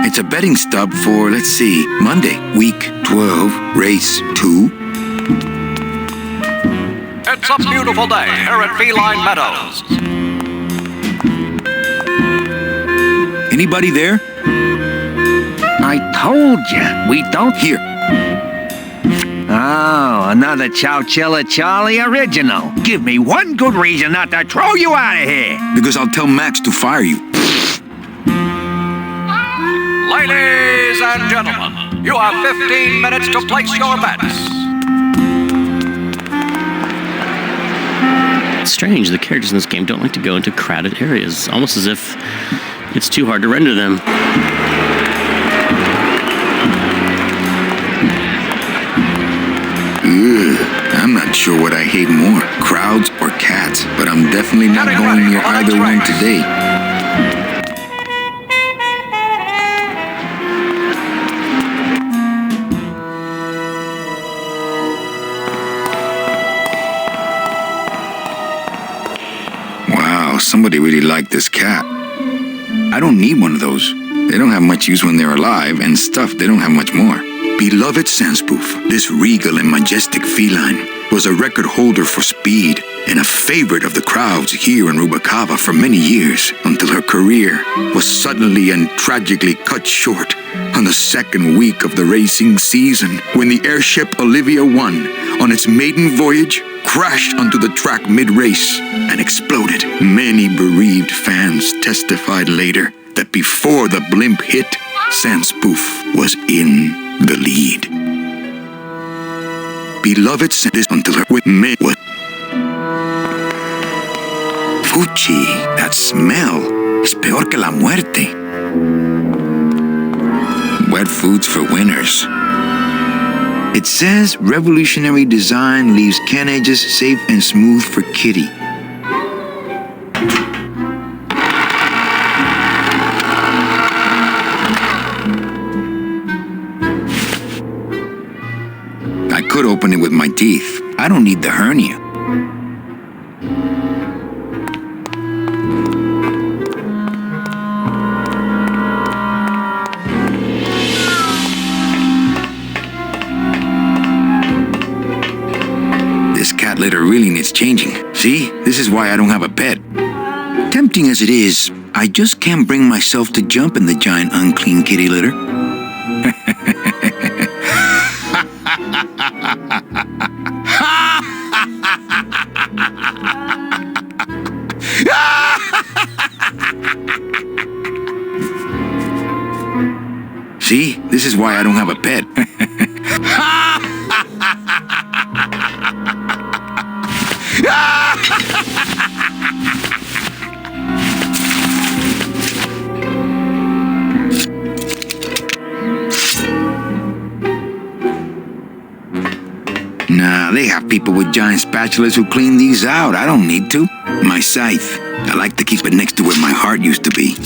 It's a betting stub for, let's see, Monday, week 12, race 2. It's a beautiful day here at Feline Meadows. Anybody there? I told you, we don't. Here. Oh, another Chowchilla Charlie original. Give me one good reason not to throw you out of here. Because I'll tell Max to fire you. Ladies and gentlemen, you have 15 minutes to place your bets. It's strange, the characters in this game don't like to go into crowded areas, almost as if it's too hard to render them. I'm not sure what I hate more, crowds or cats, but I'm definitely not going near either one today. Wow, somebody really liked this cat. I don't need one of those. They don't have much use when they're alive, and stuff, they don't have much more. Beloved Sandspoof, this regal and majestic feline, was a record holder for speed and a favorite of the crowds here in Rubacava for many years, until her career was suddenly and tragically cut short on the second week of the racing season, when the airship Olivia 1, on its maiden voyage, crashed onto the track mid-race and exploded. Many bereaved fans testified later that before the blimp hit, Sandspoof was in the lead. Beloved this until her with me was Fuchi. That smell is peor que la muerte. Wet foods for winners. It says revolutionary design leaves can edges safe and smooth for Kitty. I could open it with my teeth. I don't need the hernia. This cat litter really needs changing. See, this is why I don't have a pet. Tempting as it is, I just can't bring myself to jump in the giant unclean kitty litter. See, this is why I don't have a pet. Nah, they have people with giant spatulas who clean these out. I don't need to. My scythe, I like to keep it next to where my heart used to be.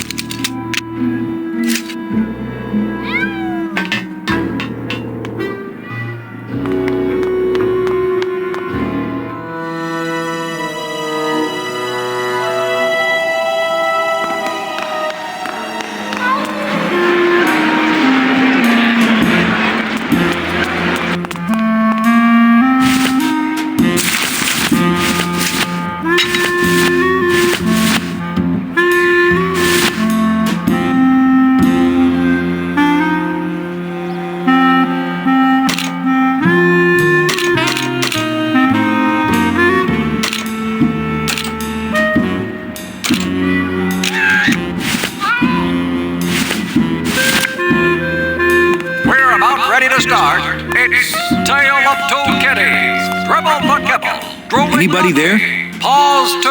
Anybody there? Pause 2.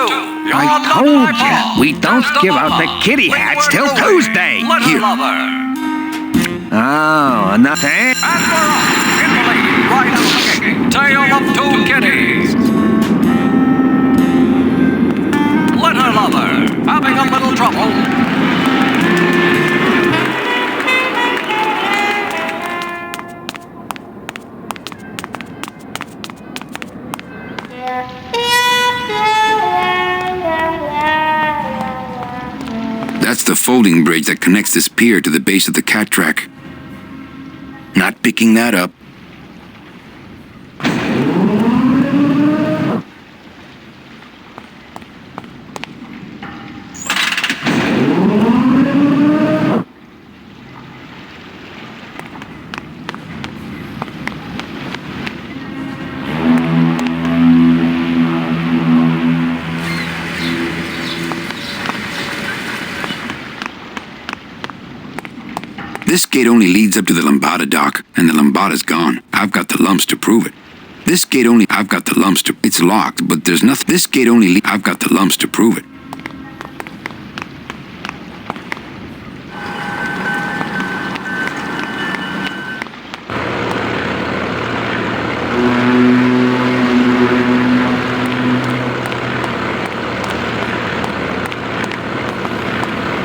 I told you, we don't give out the kitty hats till Tuesday. Here. Oh, nothing. And we're off. In the lead, right out of the gate. Tale of two kitties. Litter lover, having a little trouble. That's the folding bridge that connects this pier to the base of the cat track. Not picking that up. This gate only leads up to the Lambada dock, and the Lambada's gone. I've got the lumps to prove it. This gate only... I've got the lumps to... It's locked, but there's nothing... This gate only... I've got the lumps to prove it.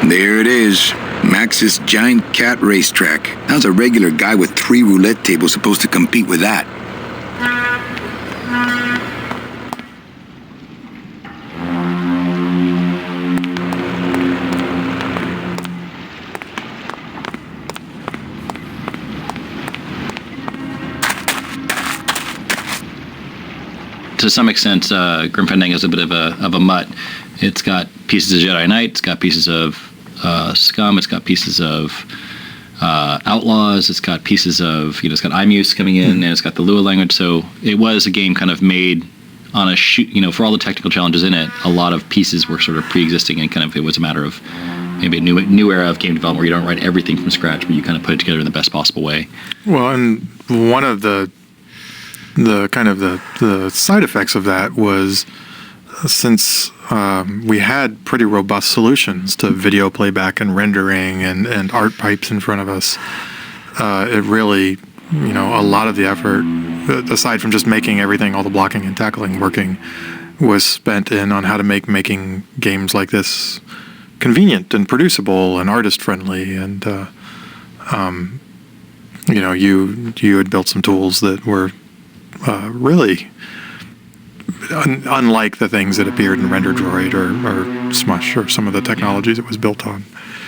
There it is. Max's giant cat racetrack. How's a regular guy with 3 roulette tables supposed to compete with that? To some extent, Grim Fandango is a bit of a mutt. It's got pieces of Jedi Knight, it's got pieces of Scum, it's got pieces of Outlaws, it's got pieces of, it's got IMUS coming in, and it's got the Lua language. So it was a game kind of made on a shoot, for all the technical challenges in it. A lot of pieces were sort of pre-existing, and kind of it was a matter of maybe a new era of game development where you don't write everything from scratch, but you kind of put it together in the best possible way. Well, and one of the side effects of that was, since we had pretty robust solutions to video playback and rendering and art pipes in front of us, it really, a lot of the effort, aside from just making everything, all the blocking and tackling working, was spent in on how to making games like this convenient and producible and artist friendly. And you had built some tools that were really unlike the things that appeared in RenderDroid or Smush or some of the technologies it was built on.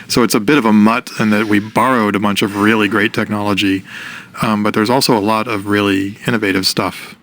So it's a bit of a mutt in that we borrowed a bunch of really great technology, but there's also a lot of really innovative stuff.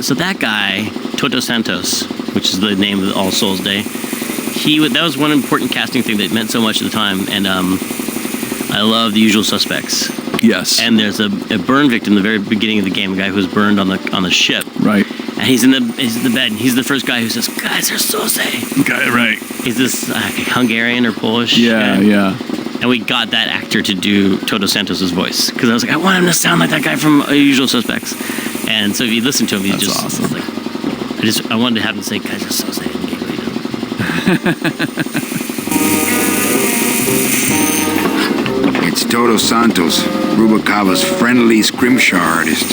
So that guy, Toto Santos, which is the name of All Souls Day, that was one important casting thing that meant so much at the time. And I love The Usual Suspects. Yes. And there's a burn victim in the very beginning of the game, a guy who was burned on the ship. Right. And he's in the bed, and he's the first guy who says, "Guys are Sose." Okay, right. He's this Hungarian or Polish. Yeah, yeah. And we got that actor to do Toto Santos' voice, because I was like, I want him to sound like that guy from Usual Suspects. And so if you listen to him, he's just awesome. Like, I wanted to have him say "Guys are Sose" in the game, but he doesn't. It's Toto Santos, Rubalcava's friendly scrimshaw artist.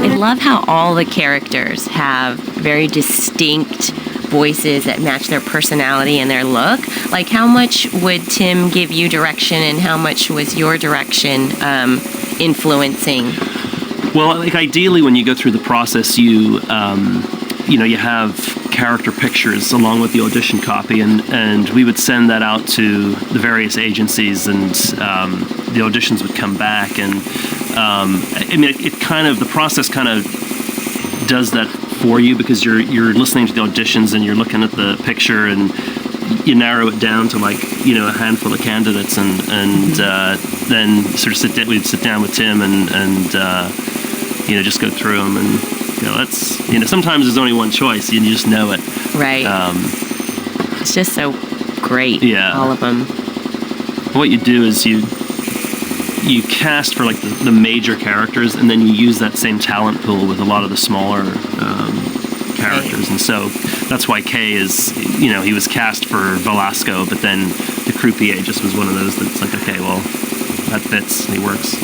I love how all the characters have very distinct voices that match their personality and their look. Like, how much would Tim give you direction, and how much was your direction influencing? Well, like, ideally, when you go through the process, you have character pictures along with the audition copy, and we would send that out to the various agencies, and the auditions would come back, and the process kind of does that for you, because you're listening to the auditions and you're looking at the picture, and you narrow it down to a handful of candidates, and then sort of we'd sit down with Tim and just go through them, and that's sometimes there's only one choice, you just know it. Right. It's just so great. Yeah. All of them. What you do is you cast for the major characters, and then you use that same talent pool with a lot of the smaller characters. And so that's why Kay is, he was cast for Velasco, but then the croupier just was one of those that's like, okay, well, that fits, he works.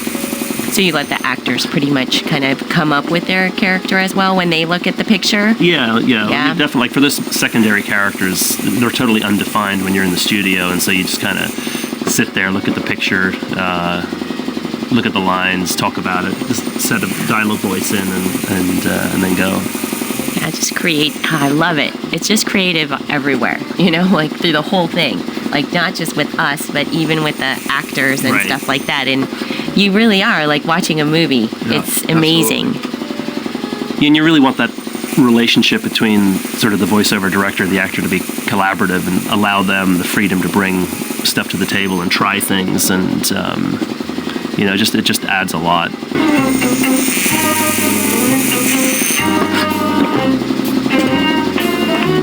So you let the actors pretty much kind of come up with their character as well when they look at the picture? Yeah. Definitely. Like for those secondary characters, they're totally undefined when you're in the studio, and so you just kind of sit there, look at the picture, look at the lines, talk about it, just set a dialogue voice in, and then go. Yeah, just create. I love it. It's just creative everywhere, like through the whole thing. Like not just with us, but even with the actors and stuff like that. And you really are like watching a movie. Yeah, it's amazing. Yeah, and you really want that relationship between sort of the voiceover director and the actor to be collaborative and allow them the freedom to bring stuff to the table and try things, and it just adds a lot.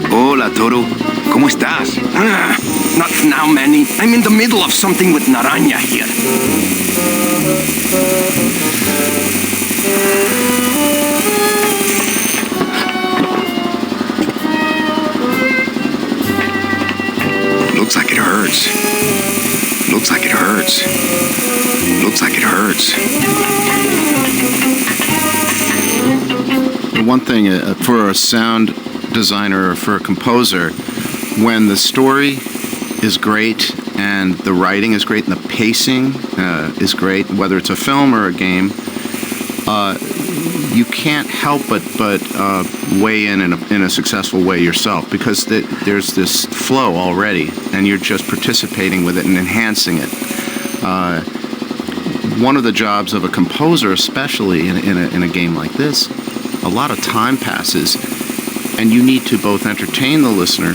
Hola, Toro. ¿Cómo estás? Not now, Manny. I'm in the middle of something with Naranja here. Looks like it hurts. Looks like it hurts. Looks like it hurts. One thing for a sound designer or for a composer, when the story is great and the writing is great and the pacing is great, whether it's a film or a game, you can't help but weigh in a successful way yourself, because there's this flow already and you're just participating with it and enhancing it. One of the jobs of a composer, especially in a game like this, a lot of time passes and you need to both entertain the listener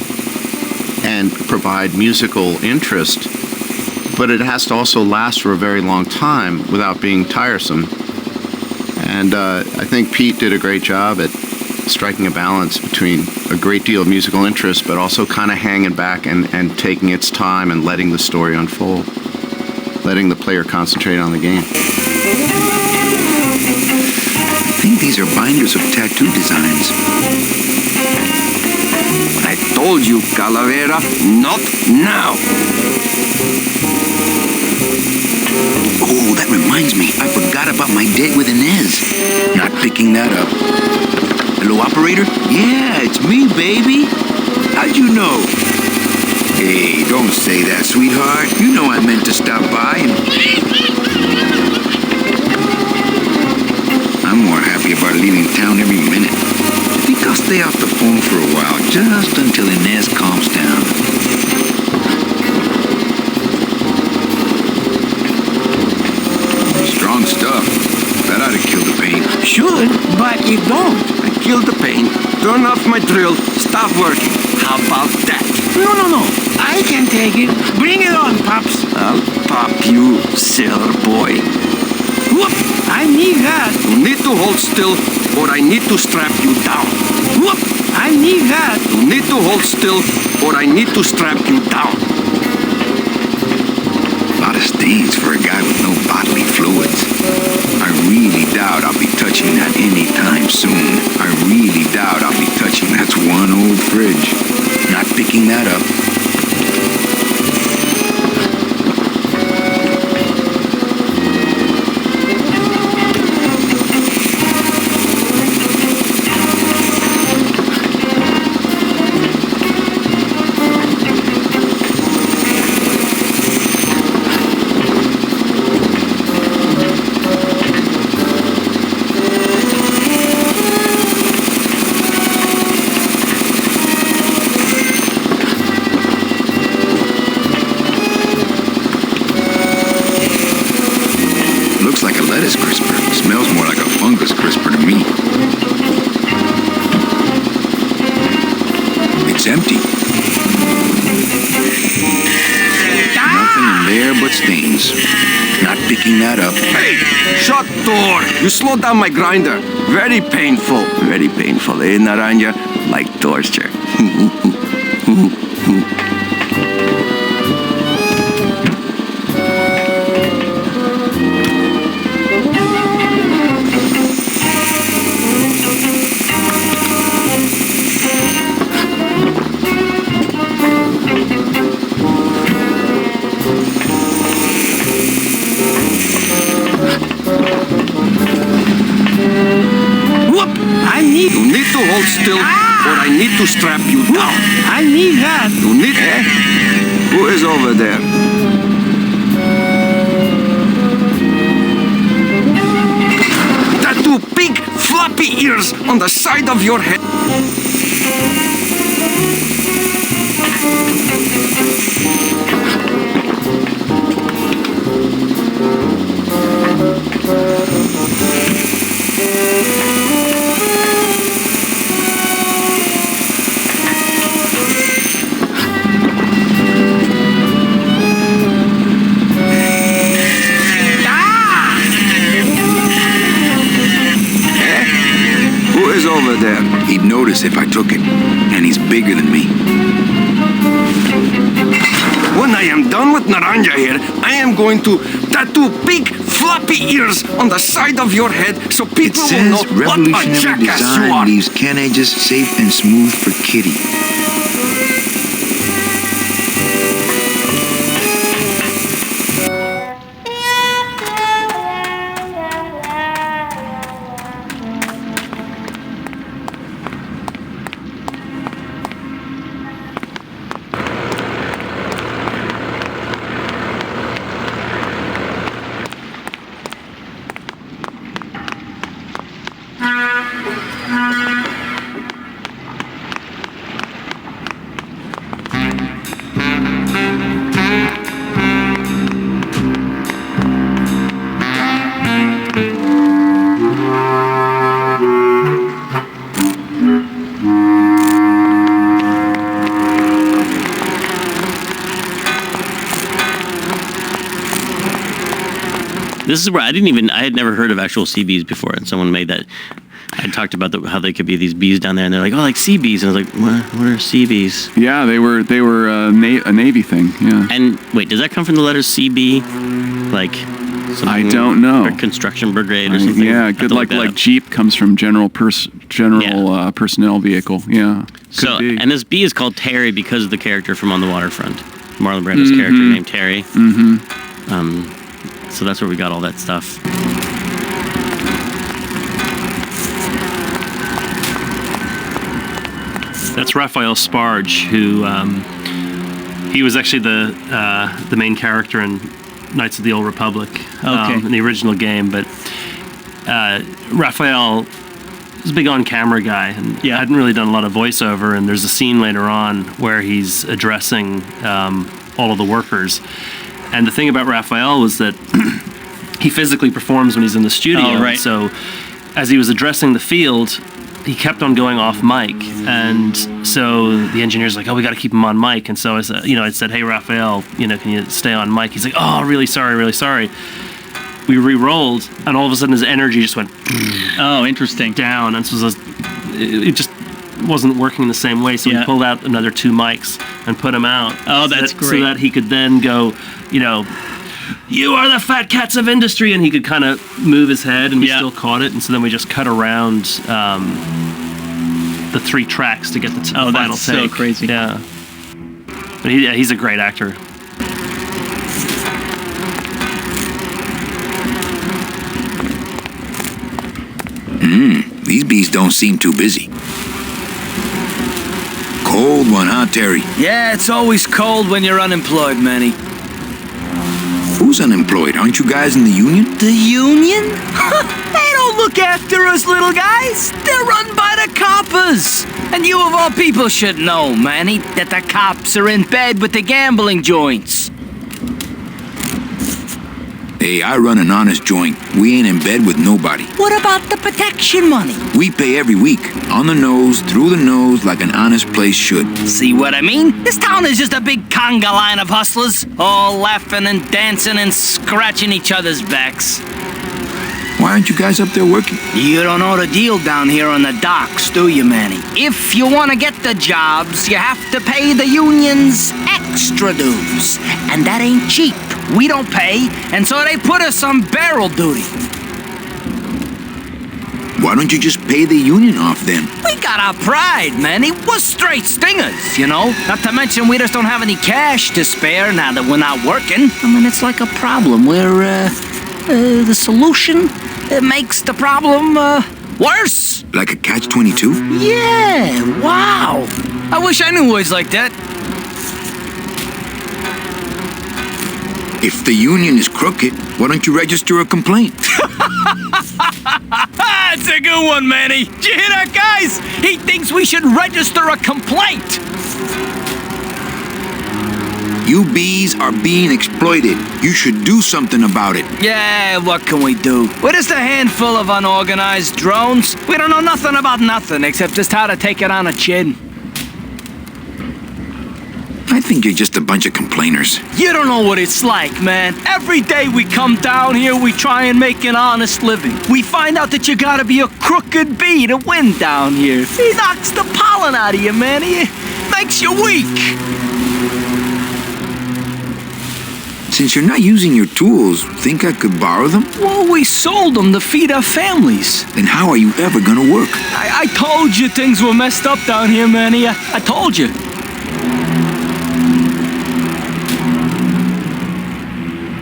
and provide musical interest, but it has to also last for a very long time without being tiresome. And I think Pete did a great job at striking a balance between a great deal of musical interest, but also kind of hanging back and taking its time and letting the story unfold, letting the player concentrate on the game. I think these are binders of tattoo designs. I told you, Calavera, not now. Oh, that reminds me. I forgot about my date with Inez. Not picking that up. Hello, operator? Yeah, it's me, baby. How'd you know? Hey, don't say that, sweetheart. You know I meant to stop by and... I'm more happy about leaving town every minute. I think I'll stay off the phone for a while, just until Inez calms down. Strong stuff. That ought to kill the pain. Should, but it don't. I killed the pain, turn off my drill, stop working. How about that? No. I can take it. Bring it on, Pops. I'll pop you, sailor boy. Whoop! I need that. You need to hold still, or I need to strap you down. Whoop! I need that. You need to hold still, or I need to strap you down. A lot of stains for a guy with no bodily fluids. I really doubt I'll be touching that anytime soon. I really doubt I'll be touching that one old fridge. Not picking that up. That up. Hey! Shut door! You slowed down my grinder. Very painful. Very painful, eh, Naranja? Like torture. hold still, or I need to strap you down. I need that. You need that? Who is over there? Tattoo big floppy ears on the side of your head. Who is over there? He'd notice if I took it, and he's bigger than me. When I am done with Naranja here, I am going to tattoo big floppy ears on the side of your head so people will know what a Revolutionary jackass you design are. leaves Ken edges safe and smooth for Kitty. This is where I had never heard of actual sea bees before, and someone made that. I talked about how they could be these bees down there, and they're like, oh, like sea bees, and I was like, what are sea bees? Yeah, they were a Navy thing. Yeah. And wait, does that come from the letters CB? Like, I don't know. Or construction brigade or something? Yeah, good. Like Jeep comes from general personnel vehicle. Yeah. So, and this bee is called Terry because of the character from On the Waterfront, Marlon Brando's character named Terry. Mm-hmm. So that's where we got all that stuff. That's Raphael Sparge, who he was actually the main character in Knights of the Old Republic in the original game. But Raphael was a big on-camera guy, and hadn't really done a lot of voiceover. And there's a scene later on where he's addressing all of the workers. And the thing about Raphael was that he physically performs when he's in the studio. Oh, right. So as he was addressing the field, he kept on going off mic. And so the engineer's like, oh, we got to keep him on mic. And so I said, I said, hey, Raphael, can you stay on mic? He's like, oh, really sorry. We re-rolled, and all of a sudden his energy just went interesting down. And so it just wasn't working the same way. So we pulled out another 2 mics and put him out. Oh, that's great. So that he could then go, you are the fat cats of industry, and he could kind of move his head, and we still caught it. And so then we just cut around the 3 tracks to get the final take. So crazy. Yeah, but he's a great actor. These bees don't seem too busy. Cold one, huh, Terry? Yeah, it's always cold when you're unemployed, Manny. Who's unemployed? Aren't you guys in the union? The union? They don't look after us little guys. They're run by the coppers. And you of all people should know, Manny, that the cops are in bed with the gambling joints. Hey, I run an honest joint. We ain't in bed with nobody. What about the protection money? We pay every week. On the nose, through the nose, like an honest place should. See what I mean? This town is just a big conga line of hustlers, all laughing and dancing and scratching each other's backs. Why aren't you guys up there working? You don't know the deal down here on the docks, do you, Manny? If you want to get the jobs, you have to pay the unions extra dues. And that ain't cheap. We don't pay, and so they put us on barrel duty. Why don't you just pay the union off then? We got our pride, Manny. We're straight stingers, Not to mention we just don't have any cash to spare now that we're not working. I mean, it's like a problem where the solution makes the problem Worse? Like a catch-22? Yeah, wow. I wish I knew words like that. If the union is crooked, why don't you register a complaint? That's a good one, Manny. Did you hear that, guys? He thinks we should register a complaint. You bees are being exploited. You should do something about it. Yeah, what can we do? We're just a handful of unorganized drones. We don't know nothing about nothing except just how to take it on a chin. I think you're just a bunch of complainers. You don't know what it's like, man. Every day we come down here, we try and make an honest living. We find out that you gotta be a crooked bee to win down here. He knocks the pollen out of you, man. He makes you weak. Since you're not using your tools, think I could borrow them? Well, we sold them to feed our families. Then how are you ever gonna work? I told you things were messed up down here, Manny. I told you.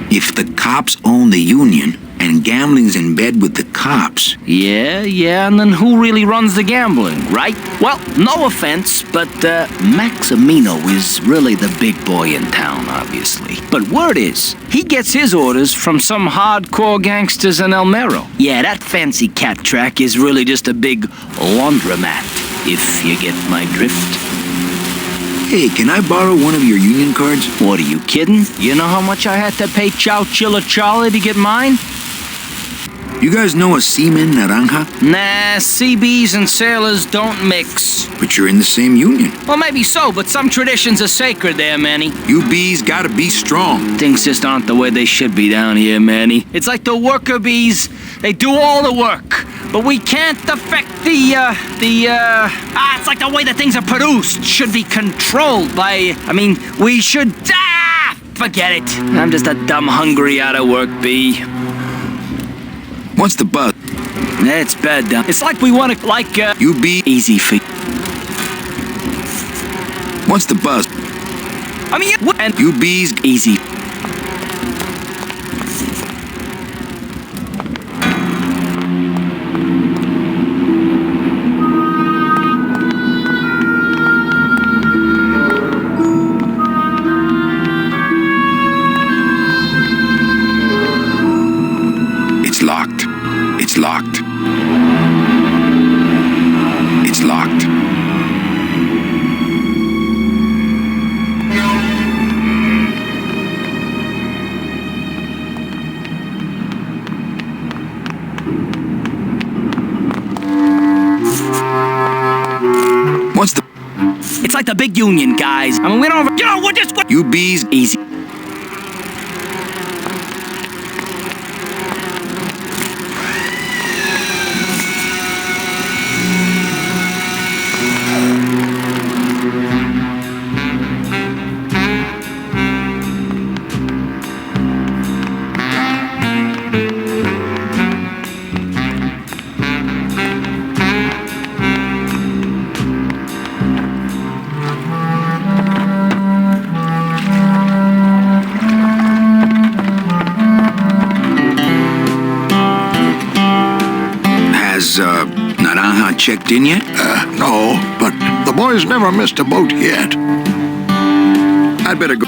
If the cops own the union and gambling's in bed with the cops. Yeah, and then who really runs the gambling, right? Well, no offense, but Maximino is really the big boy in town, obviously. But word is, he gets his orders from some hardcore gangsters in El Mero. Yeah, that fancy cat track is really just a big laundromat, if you get my drift. Hey, can I borrow one of your union cards? What, are you kidding? You know how much I had to pay Chow Chilla Charlie to get mine? You guys know a seaman, Naranja? Nah, CBs and sailors don't mix. But you're in the same union. Well, maybe so, but some traditions are sacred there, Manny. You bees gotta be strong. Things just aren't the way they should be down here, Manny. It's like the worker bees. They do all the work, but we can't affect it's like the way that things are produced should be controlled by, we should, forget it. I'm just a dumb, hungry, out-of-work bee. What's the buzz? It's bad, dumb. It's like we want to, You be easy for What's the buzz? And you bees easy. It's locked. It's locked. It's locked. What's the... It's like the big union, guys. We don't... we're just... You bees... Easy. Naranja checked in yet? No, but the boys never missed a boat yet. I'd better go.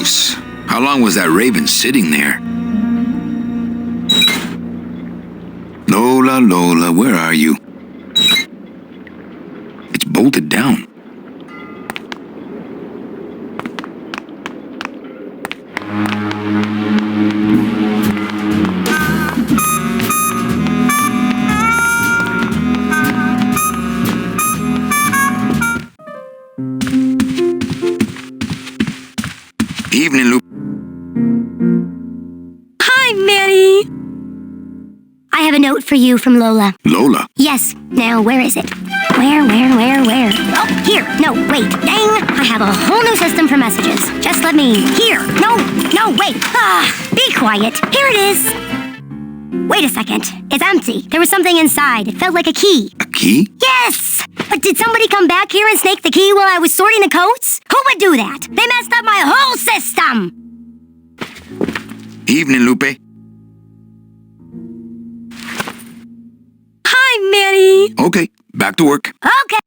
house. How long was that raven sitting there? Lola, Lola, where are you? It's bolted down. Evening, Lupe. Hi, Manny. I have a note for you from Lola. Lola? Yes. Now, where is it? Where? Oh, here. No, wait. Dang. I have a whole new system for messages. Just let me... Here. No, wait. Be quiet. Here it is. Wait a second. It's empty. There was something inside. It felt like a key. A key? Yes! But did somebody come back here and snake the key while I was sorting the coats? Who would do that? They messed up my whole system! Evening, Lupe. Hi, Manny. Okay, back to work. Okay.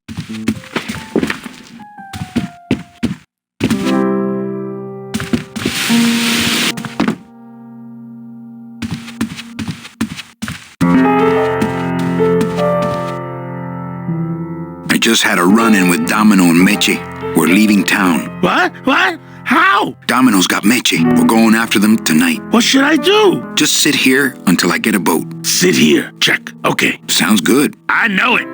I just had a run-in with Domino and Meche. We're leaving town. What? How? Domino's got Meche. We're going after them tonight. What should I do? Just sit here until I get a boat. Sit here. Check. Okay. Sounds good. I know it.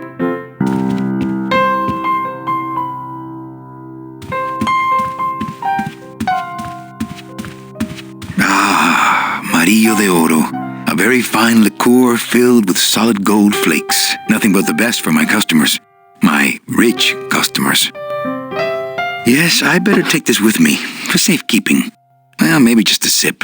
Amarillo de Oro. A very fine liqueur filled with solid gold flakes. Nothing but the best for my customers. My rich customers. Yes, I better take this with me for safekeeping. Well, maybe just a sip.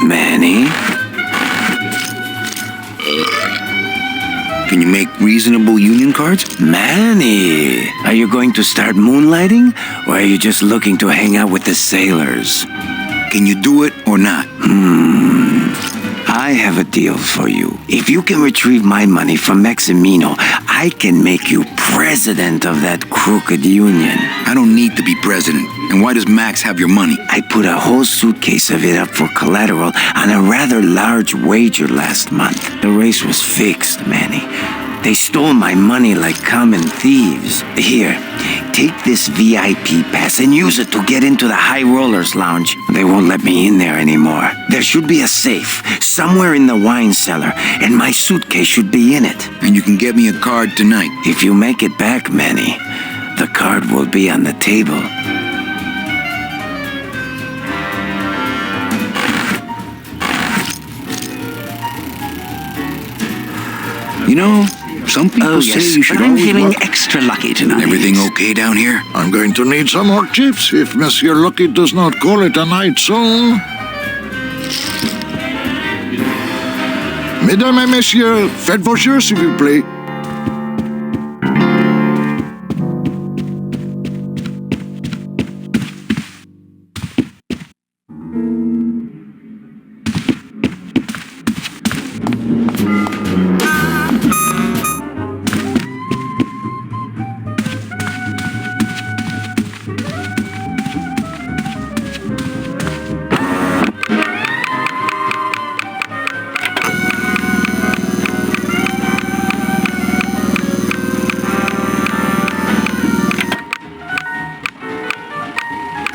Manny? Can you make reasonable union cards? Manny, are you going to start moonlighting, or are you just looking to hang out with the sailors? Can you do it or not? I have a deal for you. If you can retrieve my money from Maximino, I can make you president of that crooked union. I don't need to be president. And why does Max have your money? I put a whole suitcase of it up for collateral on a rather large wager last month. The race was fixed, Manny. They stole my money like common thieves. Here, take this VIP pass and use it to get into the High Rollers Lounge. They won't let me in there anymore. There should be a safe somewhere in the wine cellar, and my suitcase should be in it. And you can get me a card tonight. If you make it back, Manny, the card will be on the table. You know, some people say you should I'm always feeling work. extra lucky tonight. Everything okay down here? I'm going to need some more chips if Monsieur Lucky does not call it a night soon. Mesdames et messieurs, faites vos jeux, s'il vous plaît.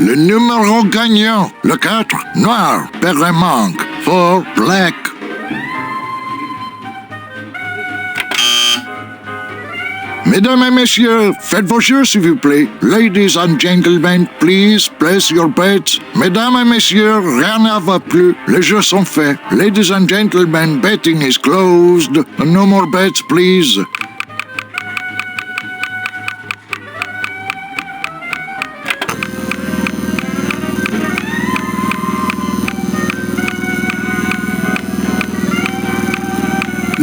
Le numéro gagnant, le 4, noir, perd un manque, 4, black. Mesdames et messieurs, faites vos jeux s'il vous plaît. Ladies and gentlemen, please place your bets. Mesdames et messieurs, rien ne va plus. Les jeux sont faits. Ladies and gentlemen, betting is closed. No more bets, please.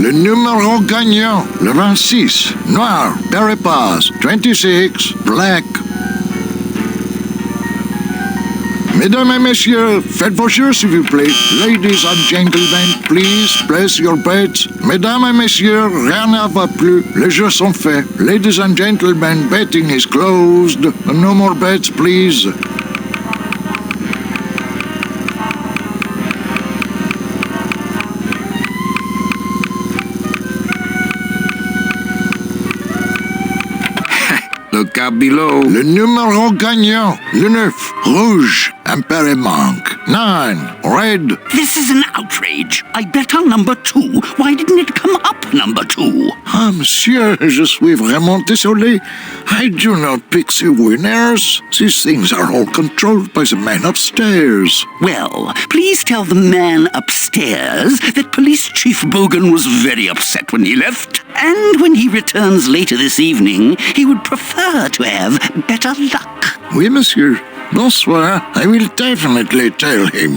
Le numéro gagnant, le 26, noir, Peripass, 26, black. Mesdames et messieurs, faites vos jeux s'il vous plaît. Ladies and gentlemen, please place your bets. Mesdames et messieurs, rien ne va plus. Les jeux sont faits. Ladies and gentlemen, betting is closed. No more bets, please. Look out below. Le numéro gagnant, le 9, rouge, impair manque. 9, red. This is an outrage. I bet on number 2. Why didn't it come up number 2? Ah, monsieur, je suis vraiment désolé. I do not pick the winners. These things are all controlled by the man upstairs. Well, please tell the man upstairs that Police Chief Bogan was very upset when he left. And when he returns later this evening, he would prefer to have better luck. Oui, monsieur. Bonsoir. I will definitely tell him.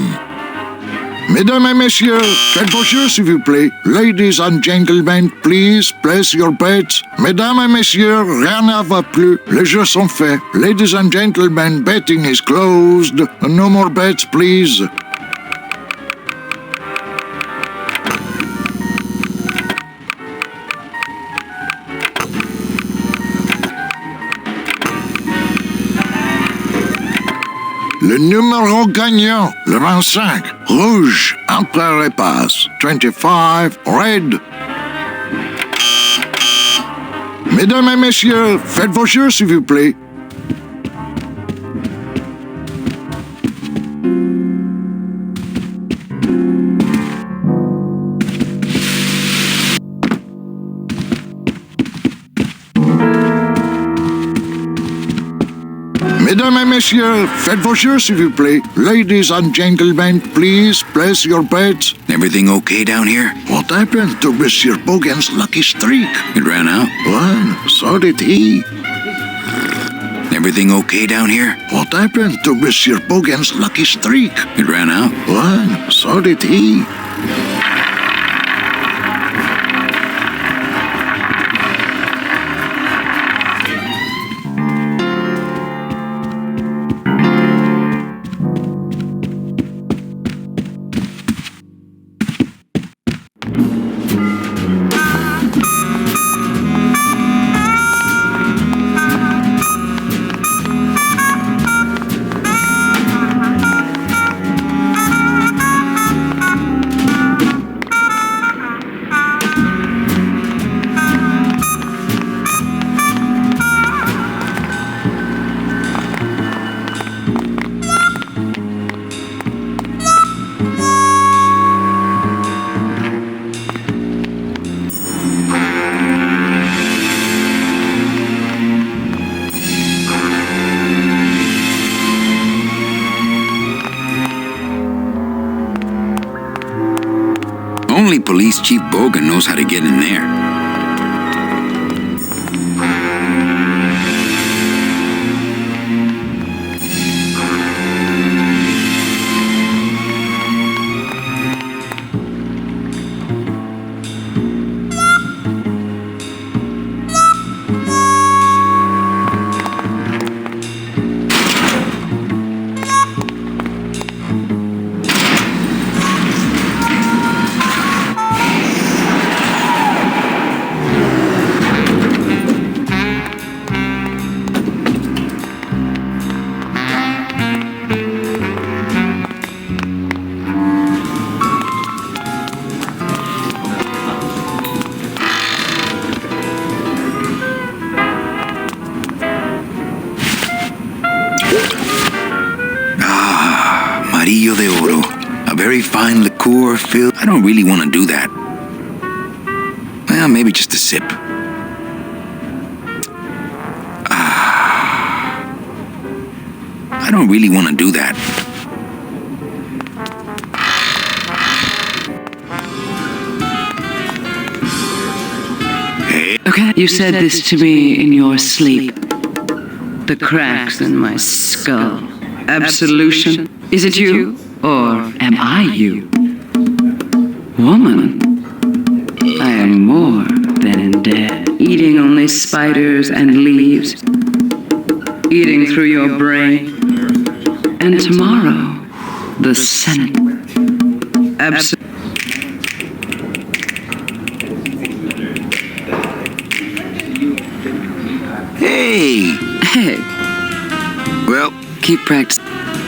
Mesdames et messieurs, faites vos jeux s'il vous plaît. Ladies and gentlemen, please place your bets. Mesdames et messieurs, rien ne va plus. Les jeux sont faits. Ladies and gentlemen, betting is closed. No more bets, please. Le numéro gagnant, le 25, rouge, empereur et passe. 25, red. Mesdames et messieurs, faites vos jeux s'il vous plaît. Mesdames et messieurs, faites vos jeux s'il vous plaît. Ladies and gentlemen, please place your bets. Everything okay down here? What happened to Monsieur Bogan's lucky streak? It ran out. Well, so did he. Everything okay down here? What happened to Monsieur Bogan's lucky streak? It ran out. Well, so did he. Only Police Chief Bogan knows how to get in there. Amarillo de Oro. A very fine liqueur filled. I don't really want to do that. Well, maybe just a sip. I don't really want to do that. Hey. Okay, you said this to me in your sleep. The cracks in my skull. Absolution? Is it you? Or am I you? Woman, I am more than dead. Eating only spiders and leaves. Eating through your brain. And tomorrow, the Senate. Hey! Hey. Well, keep practicing.